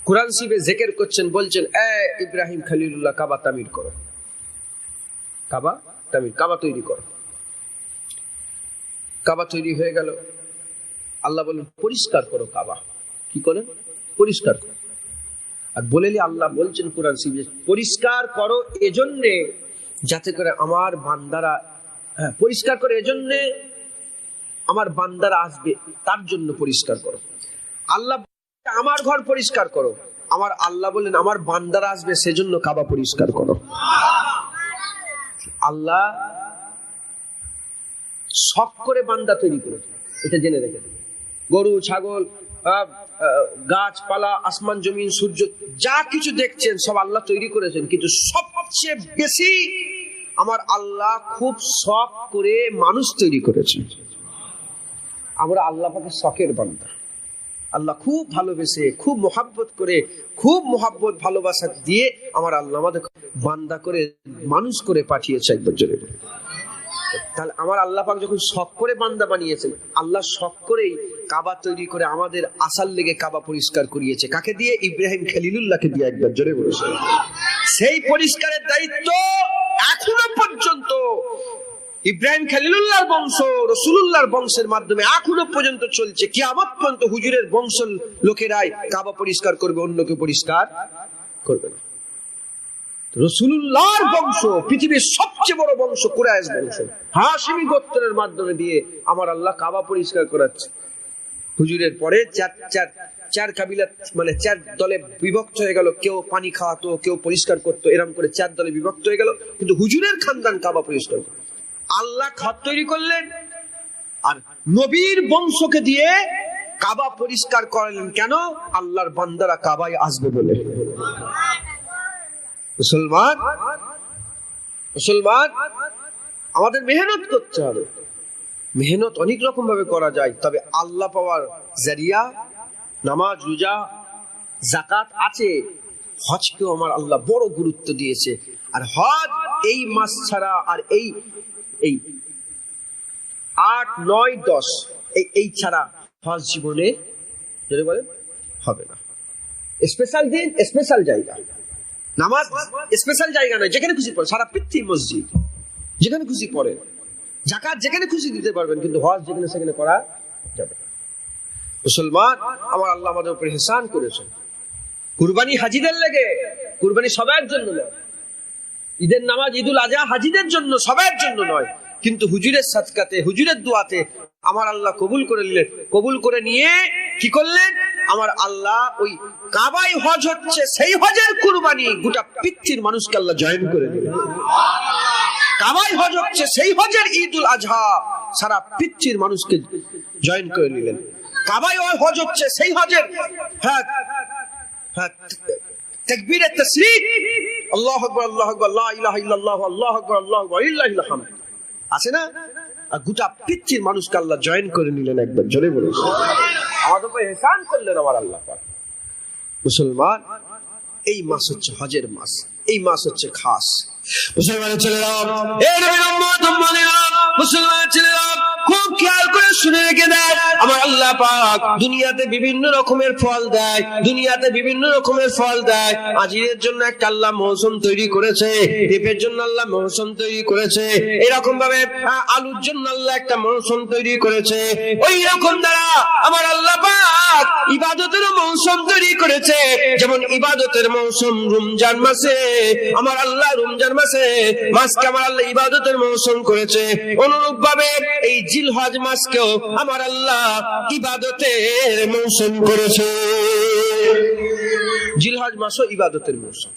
কোরআন শরীফে জিকির করছেন, বলছেন, এ ইব্রাহিম খলিলুল্লাহ, কাবা তামির করো, কাবা তামির, কাবা তৈরি করো। কাবা তৈরি হয়ে গেল। আল্লাহ বলেন পরিষ্কার করো কাবা। কি করেন? পরিষ্কার করো। আর বলেলি আল্লাহ বলছেন কোরআন শরীফে, পরিষ্কার করো এজন্যে যাতে করে আমার বান্দারা, পরিষ্কার করে এজন্যে আমার বান্দারা আসবে, তার জন্য পরিষ্কার করো। আল্লাহ আমার ঘর পরিষ্কার করো, আমার আল্লাহ বলেন আমার বান্দারা আসবে, সেজন্য কাবা পরিষ্কার করো। আল্লাহ শখ করে বান্দা তৈরি করেছে, এটা জেনে রেখে দেবে। গরু, ছাগল, গাছপালা, আসমান জমিন, সূর্য, যা কিছু দেখছেন সব আল্লাহ তৈরি করেছেন, কিন্তু সবচেয়ে বেশি আমার আল্লাহ খুব শখ করে মানুষ তৈরি করেছেন। আমরা আল্লাহ পাকের শখের বান্দা। আল্লাহ খুব ভালোবেসে, খুব মোহাব্বত করে, খুব মোহাব্বত ভালোবাসা দিয়ে আমার আল্লাহ আমাদের বান্দা করে, মানুষ করে পাঠিয়েছে। একবার জোরে বলে। তাহলে আমার আল্লাহ পাক যখন শখ করে বান্দা বানিয়েছেন, আল্লাহ শখ করেই কাবা তৈরি করে আমাদের আসার লেগে কাবা পরিষ্কার করিয়েছে। কাকে দিয়ে? ইব্রাহিম খলিলুল্লাহকে দিয়ে। একবার জোরে বলেছে। সেই পরিষ্কারের দায়িত্ব এখনো পর্যন্ত ইব্রাহিম খলিলুল্লাহর বংশ, রাসূলুল্লাহর বংশের মাধ্যমে এখনো পর্যন্ত চলছে। কিয়ামত পর্যন্ত হুজুরের বংশ লোকেরাই কাবা পরিষ্কার করবে, অন্য কেউ পরিষ্কার করবে না। রাসূলুল্লাহর বংশ পৃথিবীর সবচেয়ে বড় বংশ কুরাইশ বংশ, হাশিমি গোত্রের মাধ্যমে দিয়ে আমার আল্লাহ কাবা পরিষ্কার করাচ্ছে। হুজুরের পরে চার কাবিলা মানে 4 দলে বিভক্ত হয়ে গেল, কেউ পানি খাওয়াতো, কেউ পরিষ্কার করতো, এরকম করে 4 দলে বিভক্ত হয়ে গেল, কিন্তু হুজুরের খানদান কাবা পরিষ্কার করল। আল্লাহ ঘর তৈরি করলেন আর নবীর বংশকে দিয়ে কাবা পরিষ্কার করলেন। কেন? আল্লাহর বান্দারা কাবায় আসবে বলে। মুসলমান আমাদের মেহনত করতে হবে। মেহনত অনেক রকম ভাবে করা যায়, তবে আল্লাহ পাওয়ার জারিয়া নামাজ, রোজা, যাকাত আছে। হজকেও আমার আল্লাহ বড় গুরুত্ব দিয়েছে। আর হজ এই মাস ছাড়া আর এই 8, 9, 10 এই ছাড়া হজ জীবনে যদি বলেন হবে না। স্পেশাল দিন, স্পেশাল জায়গা। নামাজ স্পেশাল জায়গা নয়, যেখানে খুশি পড়ে, সারা পৃথিবী মসজিদ, যেখানে খুশি পড়ে। যাকাত যেখানে খুশি দিতে পারবেন, কিন্তু হজ যেখানে সেখানে করা যাবে না। মুসলমান আমার আল্লাহ আমাদের উপর ইহসান করেছেন। কুরবানি হাজিদের লেগে, কুরবানি সবার জন্য নয়। ঈদের নামাজ, ঈদুল আজহা হাজিদের জন্য, সবার জন্য নয়। কিন্তু হুজুরের সাদকাতে, হুজুরের দোয়াতে আমার আল্লাহ কবুল করে নিলেন। কবুল করে নিয়ে কি করলেন? আমার আল্লাহ ওই কাবায় হজ হচ্ছে, সেই হজের কুরবানি গোটা পৃথিবীর মানুষকে আল্লাহ জয়েন করে দিলেন। কাবায় হজ হচ্ছে, সেই হজের ঈদুল আজহা সারা পৃথিবীর মানুষকে জয়েন করে নিলেন। কাবায় হজ হচ্ছে, সেই হজের তাকবীরে তাসরিক, আল্লাহু আকবার, আল্লাহু আকবার, লা ইলাহা ইল্লাল্লাহ, আল্লাহু আকবার, আল্লাহু আকবার, লিল্লাহিল হামদ আছে না? আর গোটা পৃথিবীর মানুষকে আল্লাহ জয়েন করে নিলেন। একবার জোরে বলুন, আমাদের উপর ইহসান করলেন আমার আল্লাহ পাক। মুসলমান এই মাস হচ্ছে হজের মাস, এই মাস হচ্ছে খাস। মুসলমানের ছেলেরা, এই নবীর উম্মত উম্মতেরা, মুসলমানের ছেলেরা খুব খেয়াল করে শুনে রেখে দেয়, আমার আল্লাহ পাক দুনিয়াতে বিভিন্ন রকমের ফল দেয়, দুনিয়াতে বিভিন্ন রকমের ফল দেয়। আজিরের জন্য একটা আল্লাহ মৌসুম তৈরি করেছে, পেঁপের জন্য আল্লাহ মৌসুম তৈরি করেছে, এরকম ভাবে আলুর জন্য আল্লাহ একটা মৌসুম তৈরি করেছে। ওই রকম দ্বারা আমার আল্লাহ পাক ইবাদতের মৌসুম তৈরি করেছে। যেমন ইবাদতের মৌসুম রমজান মাসে, আমার আল্লাহ রমজান মাসকে আমার আল্লাহ ইবাদতের মৌসুম করেছে। অনুরূপ ভাবে এই জিলহজ মাসকেও আমার আল্লাহ ইবাদতের মৌসুম করেছে। জিলহজ মাসও ইবাদতের মৌসুম।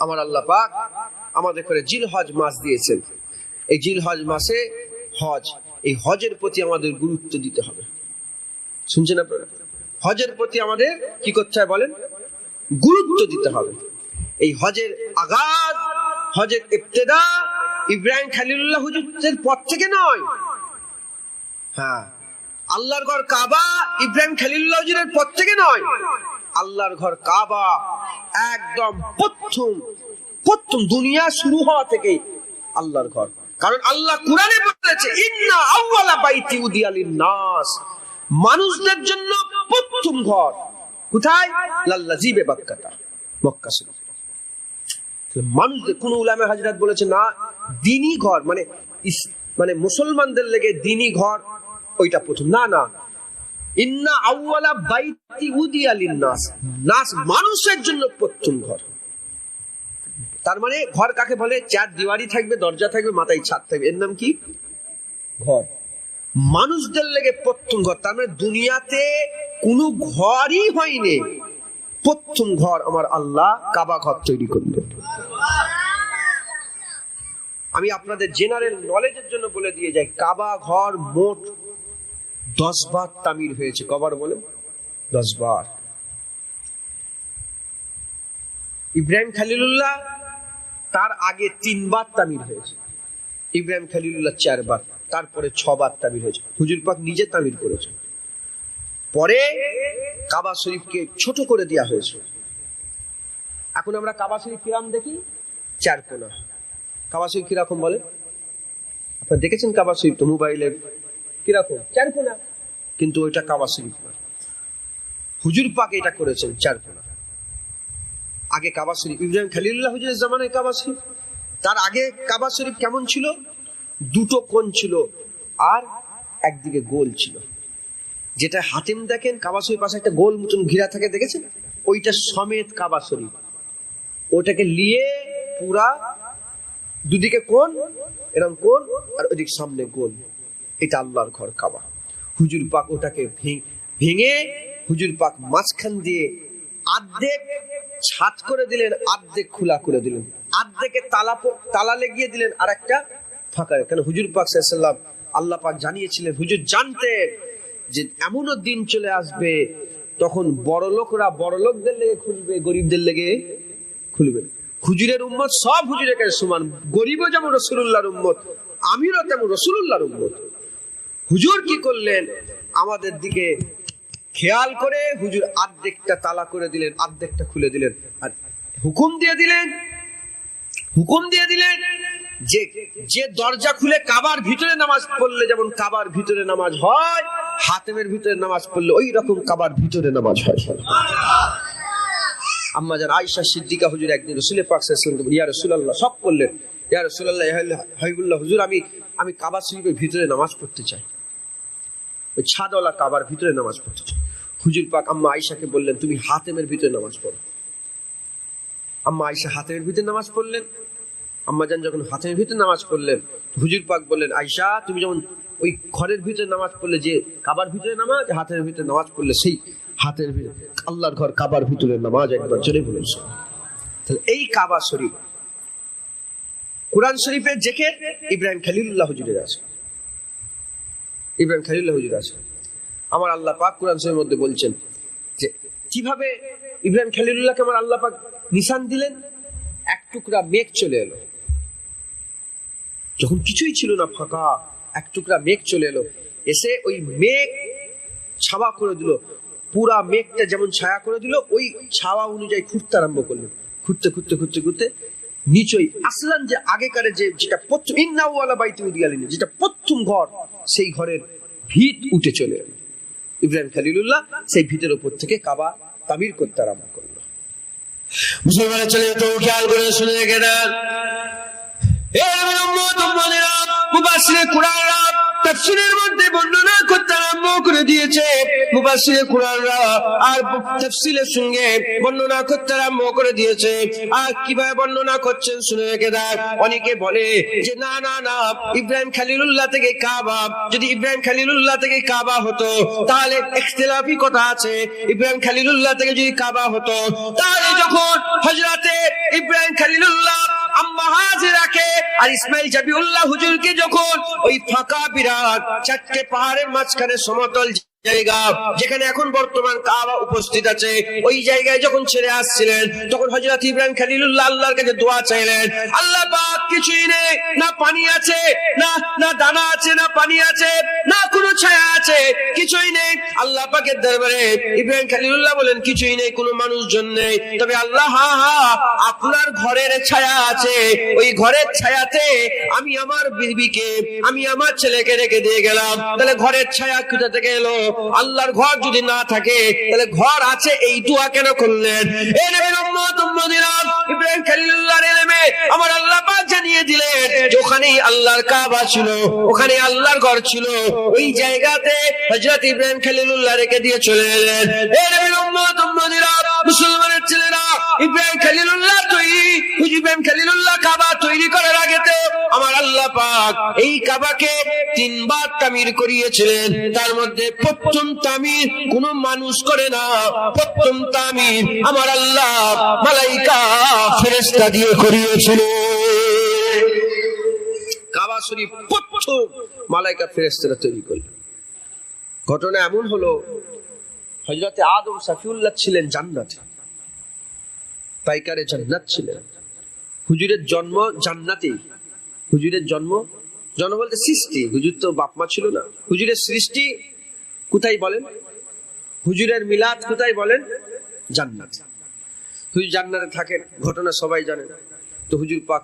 আমার আল্লাহ পাক আমাদের করে জিলহজ মাস দিয়েছেন। এই জিলহজ মাসে হজ, এই হজের প্রতি আমাদের গুরুত্ব দিতে হবে। শুনছেন আপনারা? হজের প্রতি আমাদের কি করতে হয় বলেন? গুরুত্ব দিতে হবে। এই হজের আগাজ, হজের ইবতিদা ইব্রাহিম খলিলুল্লাহ হুজুরের পর থেকে নয়। হ্যাঁ, আল্লাহর ঘর কাবা ইব্রাহিম খলিলুল্লাহ হুজুরের পর থেকে নয়। আল্লাহর ঘর কাবা একদম প্রথম দুনিয়া শুরু হওয়া থেকে আল্লাহর ঘর। কারণ আল্লাহ কুরআনে বলেছে, ইন্না আউওয়ালা বাইতি উদিয়া লিন-নাস, মানুষদের জন্য প্রথম ঘর কোথায়? লাল্লাযী বিবাক্কাতা, মক্কা শরীফ। মানুষদের কোন উলামা হাজরাত বলেছে না, দ্বীনি ঘর মানে মুসলমানদের লেগে দ্বীনি ঘর ওইটা প্রথম না। ইন্না আউওয়ালা বাইতি উদিয়া লিন-নাস, নাস মানুষের জন্য প্রথম ঘর। তার মানে ঘর কাকে বলে? 4 দেওয়ারি থাকবে, দরজা থাকবে, মাথায় ছাদ থাকবে, এর নাম কি? ঘর। মানুষদের লেগে প্রথম ঘর। তার মানে দুনিয়াতে কোনো ঘরই হয়নি, প্রথম ঘর আমার আল্লাহ কাবা ঘর তৈরি করলেন। আমি আপনাদের জেনারেল নলেজের জন্য বলে দিয়ে যাই, কাবা ঘর মোট 10 বার তামির হয়েছে। কবার বলেন? 10 বার। ইব্রাহিম খলিলুল্লাহ তার আগে 3 বার তামির হয়েছে, ইব্রাহিম খলিলুল্লাহ 4 বার, তারপরে 6 বার তামির হয়েছে। হুজুর পাক নিজে তামির করেছে। পরে কাবা শরীফকে ছোট করে দেওয়া হয়েছে। এখন আমরা কাবা শরীফ কিরাম দেখি? 4 কোণা। কাবা শরীফ কিরকম বলে? আপনারা দেখেছেন কাবা শরীফ তো মোবাইলে, কিরকম? 4 কোণা। কিন্তু ওইটা কাবা শরীফ না, হুজুর পাক এটা করেছেন 4 কোণা। আগে কাবা শরীফ ইব্রাহিম খলিলুল্লাহ হুজুরের জামানায় কাবা শরীফ, তার আগে কাবা শরীফ কেমন ছিল? 2টো কোণ ছিল আর একদিকে গোল ছিল। যেটা হাতিম দেখেন কাবা শরীফ পাশে একটা গোল মতন ঘিরা থাকে, দেখেছেন? ওইটা সমেত কাবা শরীফ, ওটাকে নিয়ে পুরা দুদিকে কোণ, এরকম কোণ, আর ওইদিকে সামনে কোণ, এটা আল্লাহর ঘর কাবা। হুজুর পাক ওটাকে ভেঙে হুজুর পাক মাঝখান দিয়ে আর্ধেক ছাদ করে দিলেন, আর্ধেক খোলা করে দিলেন, আর্ধেকে তালা লাগিয়ে দিলেন, আর একটা ফাঁকা। কেন হুজুর পাক সাল্লাল্লাহু আলাইহি ওয়াসাল্লাম আল্লাহ পাক জানিয়েছিলেন, হুজুর জানতেন যে এমনও দিন চলে আসবে তখন বড় লোকরা বড় লোকদের লেগে খুলবে, গরিবদের লেগে খুলবে। হুজুরের উম্মত সব হুজুরের কাছে সমান, গরিবও যেমন রাসূলুল্লাহর উম্মত, আমিরও তেমন রাসূলুল্লাহর উম্মত। হুজুর কি করলেন, আমাদের দিকে খেয়াল করে হুজুর আর্ধেকটা তালা করে দিলেন, আর্ধেকটা খুলে দিলেন, আর হুকুম দিয়ে দিলেন যে যে দরজা খুলে কাবার ভিতরে নামাজ পড়লে যেমন কাবার ভিতরে নামাজ হয়, হাতেমের ভিতরে নামাজ পড়লে ওই রকম কাবার ভিতরে নামাজ হয়। আম্মা জান আয়েশা সিদ্দিকা হুজুর একদিন রাসূল পাক সাল্লাল্লাহু আলাইহি ওয়াসাল্লাম, ইয়া রাসূলুল্লাহ, সব করলেন, ইয়া রাসূলুল্লাহ, হাবিবুল্লাহ হুজুর, আমি কাবা শরীফের ভিতরে নামাজ পড়তে চাই, ওই ছাদওয়ালা কাবার ভিতরে নামাজ পড়তে চাই। হুজুর পাক আম্মা আয়েশাকে বললেন, তুমি হাতেমের ভিতরে নামাজ পড়ো। আম্মা আয়েশা হাতেমের ভিতরে নামাজ পড়লেন। আম্মা জান যখন হাতেমের ভিতরে নামাজ পড়লেন, হুজুর পাক বললেন, আয়েশা তুমি যেমন ওই ঘরের ভিতরে নামাজ পড়লে, যে কাবার ভিতরে নামাজ, হাতের ভিতরে নামাজ পড়লে সেই হাতের ভিতরে আল্লাহর ঘর কাবার ভিতরে নামাজ, একবার জোরে বলুন। তাহলে এই কাবা শরীফ, কুরআন শরীফের জিকির ইব্রাহিম খলিলুল্লাহ হুজুরের আছে, ইব্রাহিম খলিলুল্লাহ হুজুর আছে। আমার আল্লাহ পাক কুরআন শরীফের মধ্যে বলছেন যে কিভাবে ইব্রাহিম খলিলুল্লাহকে আমার আল্লাহ পাক নিশান দিলেন। এক টুকরা মেঘ চলে এলো, যখন কিছুই ছিল না, ফাঁকা, এক টুকরা মেঘ চলে এলো, এসে ওই মেঘ ছাওয়া করে দিল, পুরা মেঘটা যেমন ছায়া করে দিল, ওই ছাওয়া অনুযায়ী খুঁড়তে আরম্ভ করলেন। খুঁড়তে নিচই আসলান যে আগেকার যেটা প্রথম ইন্নাওয়ালা বাইতি উদিয়ালিন, যেটা প্রথম ঘর, সেই ঘরের ভিত উঠে চলে এলো। ইব্রাহিম খলিলুল্লাহ সেই ভিতের উপর থেকে কাবা তামির করতে আরম্ভ করলো। মুসলমানের চলে তো খেয়াল করে শুনে রেখে দেন, মুফাসসিরে কুরআনরা তাফসীরের মধ্যে বর্ণনা করতে আরম্ভ করে দিয়েছে। মুফাসসিরে কুরআনরা আর তাফসীরের সঙ্গে বর্ণনা করতে আরম্ভ করে দিয়েছে। আর কিভাবে বর্ণনা করছেন শুনে রেখে দেন। অনেকে বলে যে না না না, ইব্রাহিম খলিলুল্লাহ থেকে কাবা, যদি ইব্রাহিম খলিলুল্লাহ থেকে কাবা হতো তাহলে ইখতিলাফি কথা আছে। ইব্রাহিম খলিলুল্লাহ থেকে যদি কাবা হতো তাহলে যখন হযরতে ইব্রাহিম খলিলুল্লাহ আম্মা হাজেরাকে আর ইসমাইল জাবিউল্লাহ হুজুরকে যখন ওই ফাঁকা বিরাট চারটে পাহাড়ের মাঝখানে সমতল জায়গা, যেখানে এখন বর্তমান কাবা উপস্থিত আছে, ওই জায়গায় যখন ছেড়ে আসছিলেন, তখন হযরত ইব্রাহিম খলিলুল্লাহ আল্লাহর কাছে দোয়া চাইলেন। আল্লাহ পাক কিছুই নেই, না পানি আছে, না দানা আছে, না পানি আছে, না কোনো ছায়া আছে, কিছুই নেই। আল্লাহ পাকের দরবারে ইব্রাহিম খলিলুল্লাহ বলেন, কিছুই নেই, কোনো মানুষজন নেই, তবে আল্লাহ আপনার ঘরের ছায়া আছে, ওই ঘরের ছায়াতে আমি আমার বিবিকে, আমি আমার ছেলেকে রেখে দিয়ে গেলাম। তাহলে ঘরের ছায়া কোথা থেকে এলো? আল্লাহর ঘর যদি না থাকে তাহলে ঘর আছে, এই দোয়া কেন করলেন? এই নবীর উম্মত উম্মতিরা, ইব্রাহিম খলিলুল্লাহর ইলমে আমার আল্লাহ পাক জানিয়ে দিলেন যে ওখানেই আল্লাহর কাবা ছিল, ওখানে আল্লাহর ঘর ছিল, ওই জায়গাতে হযরত ইব্রাহিম খলিলুল্লাহ রেখে দিয়ে চলে এলেন। এই নবীর উম্মত উম্মতিরা, মুসলমানের ছেলেরা, ইব্রাহিম খলিলুল্লাহ ইব্রাহিম খলিলুল্লাহ কাবা তৈরি করার আগে তো আমার আল্লাহ পাক এই কাবাকে 3 বার তামির করিয়েছিলেন। তার মধ্যে প্রথম তামির কোন মানুষ করে না, প্রথম তামির আমার আল্লাহ মালাইকা ফেরেশতা দিয়ে করিয়েছিল। কাবা শরীফ প্রথম মালাইকা ফেরেশতারা তৈরি করলেন। ঘটনা এমন হলো, হযরতে আদম সাফিউল্লাহ ছিলেন জান্নাতে, পাইকারে জান্নাত ছিলেন। হুজুরের জন্ম জান্নাতেই। হুজুরের জন্ম বলতে সৃষ্টি, হুজুর তো বাপ মা ছিল না। হুজুরের সৃষ্টি কোথায় বলেন? হুজুরের মিলাদ কোথায় বলেন? জান্নাত। হুজুর জান্নাতে থাকেন, ঘটনা সবাই জানেন। তো হুজুর পাক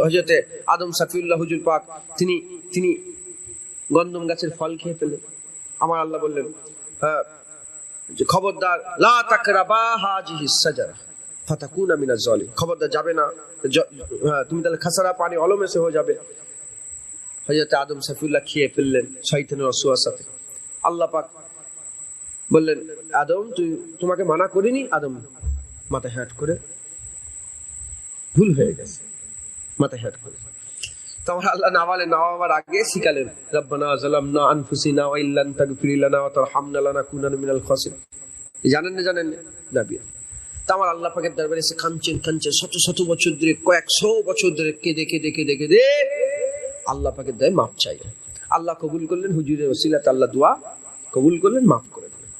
হযরতে আদম সাফিউল্লাহ হুজুর পাক তিনি গন্ধম গাছের ফল খেয়ে ফেলেন। আমার আল্লাহ বললেন, খবরদার, লা তাকরাবা হাযিহিস সাজারা ফাতাকুনা মিনাজ জালিম, খবরদার যাবে না, তুমি তাহলে খাসারা পানি অলমেসে হয়ে যাবে। হযরত আদম সাফিউল্লাহ খেয়ে ফেললেন শয়তানের ওয়াসওয়াসাতে। আল্লাহ পাক বললেন আদম তোমাকে মানা করিনি? আদম মাথায় হাত করে ভুল হয়ে গেছে, মাথায় হাত করে। তোমার আল্লাহ নামাবার আগে শিখালেন রব্বানা যালামনা আনফুসিনা ওয়া ইল্লাম তাগফির লানা ওয়া তারহামনা লানাকুনান্না মিনাল খাসিরিন। জানেন না বিয়া আমার আল্লাহ পাকের দরবারে এসে কাঁদছেন শত বছর ধরে, কয়েকশো বছর ধরে কেঁদে আল্লাহ পাকের দয়ায় মাপ চাইলেন। আল্লাহ কবুল করলেন, হুজুরের ওসিলাতে আল্লাহ দোয়া কবুল করলেন, মাফ করে দিলেন।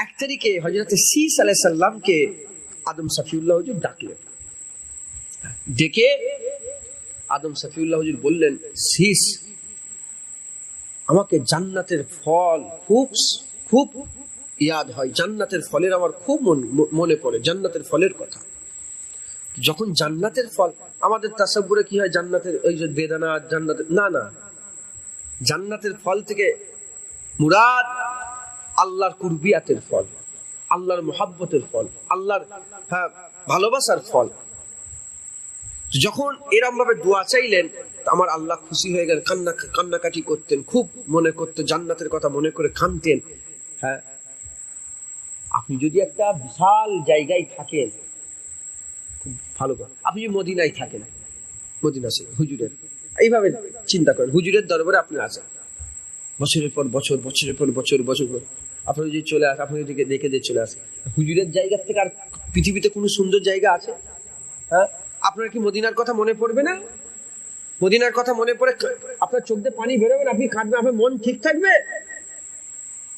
1 তারিখে হযরত শীস আলাইহিস সালামকে আদম সফিউল্লাহ হুজুর ডাকলেন। ডেকে আদম সফিউল্লাহ হুজুর বললেন, শীস, আমাকে জান্নাতের ফল খুব ইয়াদ হয়, জান্নাতের ফলের আমার খুব মনে পড়ে, জান্নাতের ফলের কথা। যখন জান্নাতের ফল, আমাদের তাসাব্বুরে কি হয়, জান্নাতের ওই যে বেদানা, জান্নাতের না, জান্নাতের ফল থেকে মুরাদ আল্লাহর কুরবিয়াতের ফল, আল্লাহর মুহাব্বতের ফল, আল্লাহর ভালোবাসার ফল। যখন এরকম ভাবে দোয়া চাইলেন, আমার আল্লাহ খুশি হয়ে গেলেন, কান্নাকাটি করতেন, খুব মনে করতেন, জান্নাতের কথা মনে করে কাঁদতেন। হ্যাঁ, আপনি যদি একটা বিশাল জায়গায় থাকেন, খুব ভালো কথা, আপনি যদি মদিনায় থাকেন, মদিনা সে হুজুরের, এইভাবে চিন্তা করেন, হুজুরের দরবারে আপনি আছেন, বছরের পর বছর আপনি যদি চলে আসেন, আপনি যদি দেখে চলে আসেন, হুজুরের জায়গা থেকে আর পৃথিবীতে কোনো সুন্দর জায়গা আছে? হ্যাঁ, আপনার কি মদিনার কথা মনে পড়বে না? মদিনার কথা মনে পড়ে আপনার চোখ দিয়ে পানি বেরোবে না, আপনি কাঁদবেন, আপনার মন ঠিক থাকবে?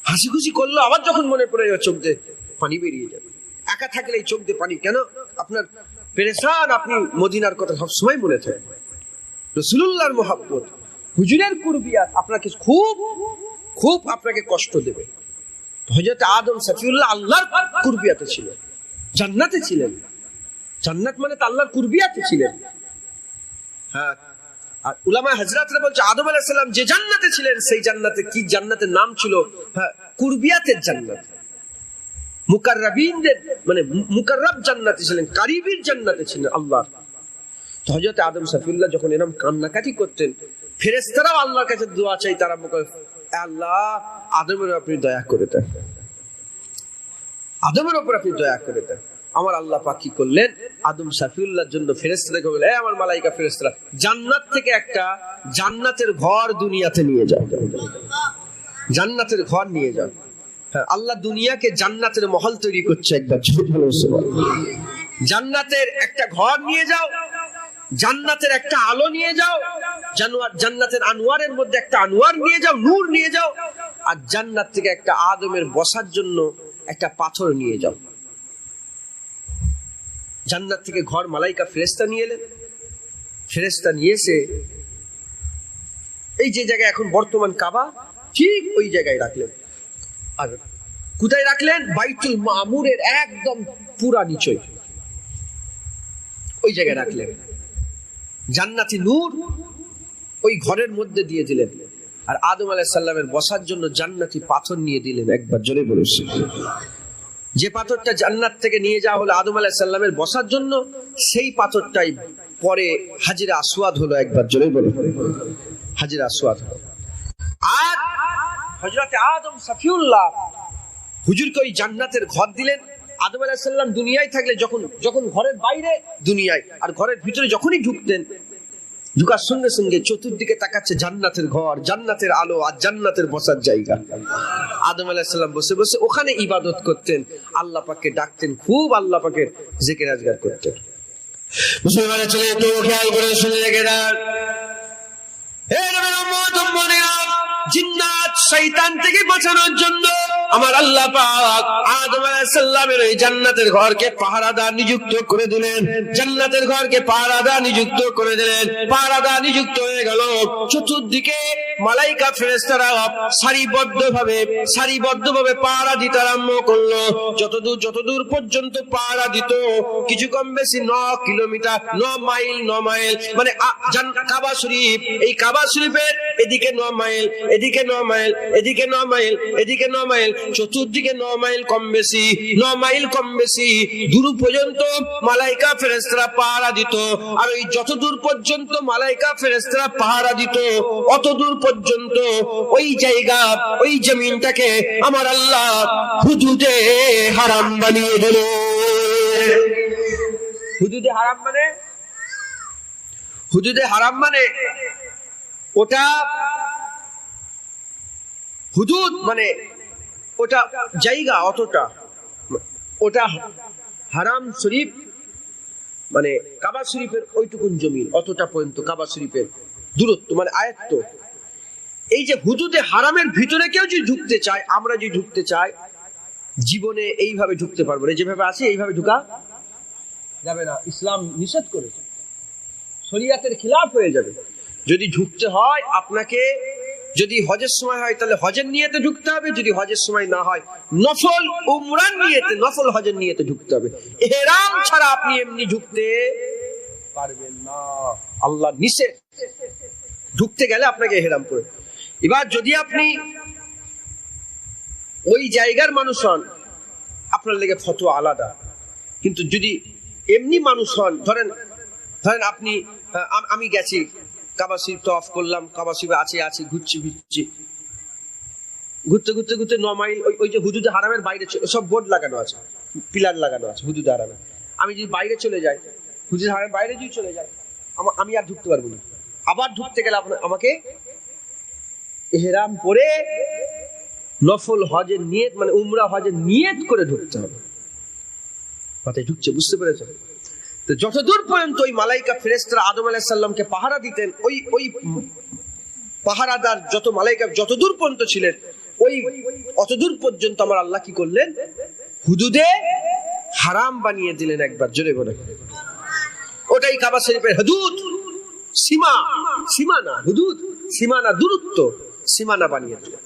হাসি খুশি করলো, আবার যখন মনে পড়ে চোখ দিয়ে পানি বেরিয়ে যাবে। একা থাকলে এই চোখ দিয়ে পানি কেন? আপনার পেরেশান, আপনি মদিনার কথা সবসময় মনে থাকবে, রাসূলুল্লাহর মুহাব্বত, হুজুরের কুরবিয়াত আপনাকে খুব আপনাকে কষ্ট দেবে। হযরত আদম সফিউল্লাহ আল্লাহর কুরবিয়াতে ছিল, জান্নাতে ছিলেন। জান্নাত মানে তো আল্লাহর কুরবিয়াতে ছিলেন। হ্যাঁ, আর উলামা হযরতরা বলছে আদম আলাইহিস সালাম যে জান্নাতে ছিলেন, সেই জান্নাতে কি জান্নাতের নাম ছিল? হ্যাঁ, কুরবিয়াতের জান্নাত। মুকাররাবিনদের মানে মুকাররাব জান্নাতে ছিলেন, কারিবির জান্নাতে ছিলেন আল্লাহর। তো হযরত আদম সফিউল্লাহ যখন এরকম কান্নাকাটি করতেন, ফেরেশতারাও আল্লাহর কাছে দোয়া চাইতে আরম্ভ করে, আল্লাহ আদমের আপনি দয়া করে দেন, আদমের উপর আপনি দয়া করে দেন। আমার আল্লাহ পাক কি করলেন, আদম সফিউল্লাহর জন্য ফেরেশতাদেরকে বললেন, আমার মালাইকা ফেরেশতারা, জান্নাত থেকে একটা জান্নাতের ঘর দুনিয়াতে নিয়ে যাও, জান্নাতের ঘর নিয়ে যাও। হ্যাঁ, আল্লাহ দুনিয়াকে জান্নাতের মহল তৈরি করছে, একবার জান্নাতের একটা ঘর নিয়ে যাও, জান্নাতের একটা আলো নিয়ে যাও, জান্নাতের আনোয়ারের মধ্যে একটা আনোয়ার নিয়ে যাও, নূর নিয়ে যাও, আর জান্নাত থেকে একটা আদমের বসার জন্য একটা পাথর নিয়ে যাও। জান্নাত থেকে ঘর মালাইকা ফেরেশতা নিয়ে এলেন। ফেরেশতা নিয়ে এসে এই যে জায়গায় এখন বর্তমান কাবা, ঠিক ওই জায়গায় রাখলেন। আর কোথায় রাখলেন? বাইতুল মামুরের একদম পুরা নিচয় ওই জায়গায় রাখলেন। জান্নাতি নূর ওই ঘরের মধ্যে দিয়ে দিলেন, আর আদম আলাইহিস সালামের বসার জন্য জান্নাতি পাথর নিয়ে দিলেন। একবার জোরে বলুন। যে পাথরটা জান্নাত থেকে নিয়ে যাওয়া হলো আদম আলাইহিস সালামের বসার জন্য, সেই পাথরটাই পরে হাজরে আসওয়াদ হলো। একবার জোরে বলুন, হাজরে আসওয়াদ। আর হযরত আদম সফিউল্লাহ হুজুরকে ওই জান্নাতের ঘর দিলেন। আদম আলাইহিস সালাম দুনিয়ায় থাকলে যখন ঘরের বাইরে দুনিয়ায়, আর ঘরের ভিতরে যখনই ঢুকতেন, ঢুকার সঙ্গে সঙ্গে চতুর্দিকে তাকাচ্ছে জান্নাতের ঘর, জান্নাতের আলো, আর জান্নাতের বসার জায়গা। আদম আলাইহিস সালাম বসে বসে ওখানে ইবাদত করতেন, আল্লাহ পাককে ডাকতেন, খুব আল্লাহ পাকের জিকির আজগার করতেন। মুসলমানের ছেলে তো খেয়াল করে শুনে রেখে দেন, হে নবীর উম্মত উম্মতিরা, জিন্নাত শয়তান থেকে বাঁচানোর জন্য আমার আল্লাহ পাক আদম আলাইহিস সালামের এই জান্নাতের ঘরকে পাহারাদার নিযুক্ত করে দিলেন। জান্নাতের ঘরকে পাহারাদার নিযুক্ত করে দিলেন। পাহারাদার নিযুক্ত হয়ে গেল। চতুর্দিকে মালাইকা ফেরেশতারা সারিবদ্ধভাবে পাহারা দিতে আরম্ভ করলো। যতদূর পর্যন্ত পাহারা দিত, কিছু কম বেশি 9 কিলোমিটার, 9 মাইল, মানে কাবা শরীফ, এই কাবা শরীফের এদিকে 9 মাইল, এদিকে 9 মাইল, এদিকে 9 মাইল, এদিকে 9 মাইল, চতুর্দিকে 9 মাইল কম বেশি 9 মাইল কম বেশি দূর পর্যন্ত মালাইকা ফেরেশতারা পাহারা দিত। আর ওই যত দূর পর্যন্ত মালাইকা ফেরেশতারা পাহারা দিত অত দূর পর্যন্ত ওই জায়গা ওই জমিনটাকে আমার আল্লাহ হুদুদে হারাম বানিয়ে দিল। হুদুদে হারাম মানে হুদুদে হারাম মানে ওটা হুদুদ মানে ওটা জায়গা অতটা, ওটা হারাম শরীফ মানে কাবা শরীফের ওইটুকুন জমিন অতটা পর্যন্ত কাবা শরীফের দূরত্ব মানে আয়ত্ত। এই যে হুদুদে হারামের ভিতরে কেউ যদি ঢুকতে চায়, আমরা যদি ঢুকতে চাই, জীবনে এইভাবে ঢুকতে পারবো না, যেভাবে আছে এইভাবে ঢুকা যাবে না। ইসলাম নিষেধ করেছে, শরীয়তের খিলাফ হয়ে যাবে। যদি ঢুকতে হয় আপনাকে, যদি হজের সময় হয় তাহলে হজের নিয়তে ঢুকতে হবে, যদি হজের সময় না হয় নফল উমরার নিয়তে, নফল হজের নিয়তে ঢুকতে হবে। ইহরাম ছাড়া আপনি এমনি ঢুকতে পারবেন না, আল্লাহ নিষেধ। ঢুকতে গেলে আপনাকে ইহরাম করে। এবার যদি আপনি ওই জায়গার মানুষ হন আপনার লেগে ফতোয়া আলাদা, কিন্তু যদি এমনি মানুষ হন, ধরেন আপনি আমি গেছি কাবা শরীফ তওয়াফ করলাম, কাবা শরীফে আছে ঘুরছি ঘুরতে 9 মাইল ওই যে হুদুদে হারামের বাইরে সব বোর্ড লাগানো আছে, পিলার লাগানো আছে হুদুদে হারামে। আমি যদি বাইরে চলে যাই, হুদুদে হারামের বাইরে যদি চলে যাই, আমি আর ঢুকতে পারবো না। আবার ঢুকতে গেলে আমাকে ইহরাম পরে নফল হজের নিয়ত মানে উমরা হজের নিয়ত করে ঢুকতে হবে। মাথায় ঢুকছে, বুঝতে পেরেছেন? তো যতদূর পর্যন্ত ওই মালাইকা ফেরেশতারা আদম আলাইহিস সালামকে পাহারা দিতেন, ওই পাহারাদার যত মালাইকা যতদূর পর্যন্ত ছিলেন, ওই অতদূর পর্যন্ত আমার আল্লাহ কি করলেন? হুদুদে হারাম বানিয়ে দিলেন। একবার জোরে বলে, ওটাই কাবা শরীফের হুদুদ, সীমা না হুদুদ, সীমানা, দূরত্ব, সীমানা বানিয়ে দিলেন।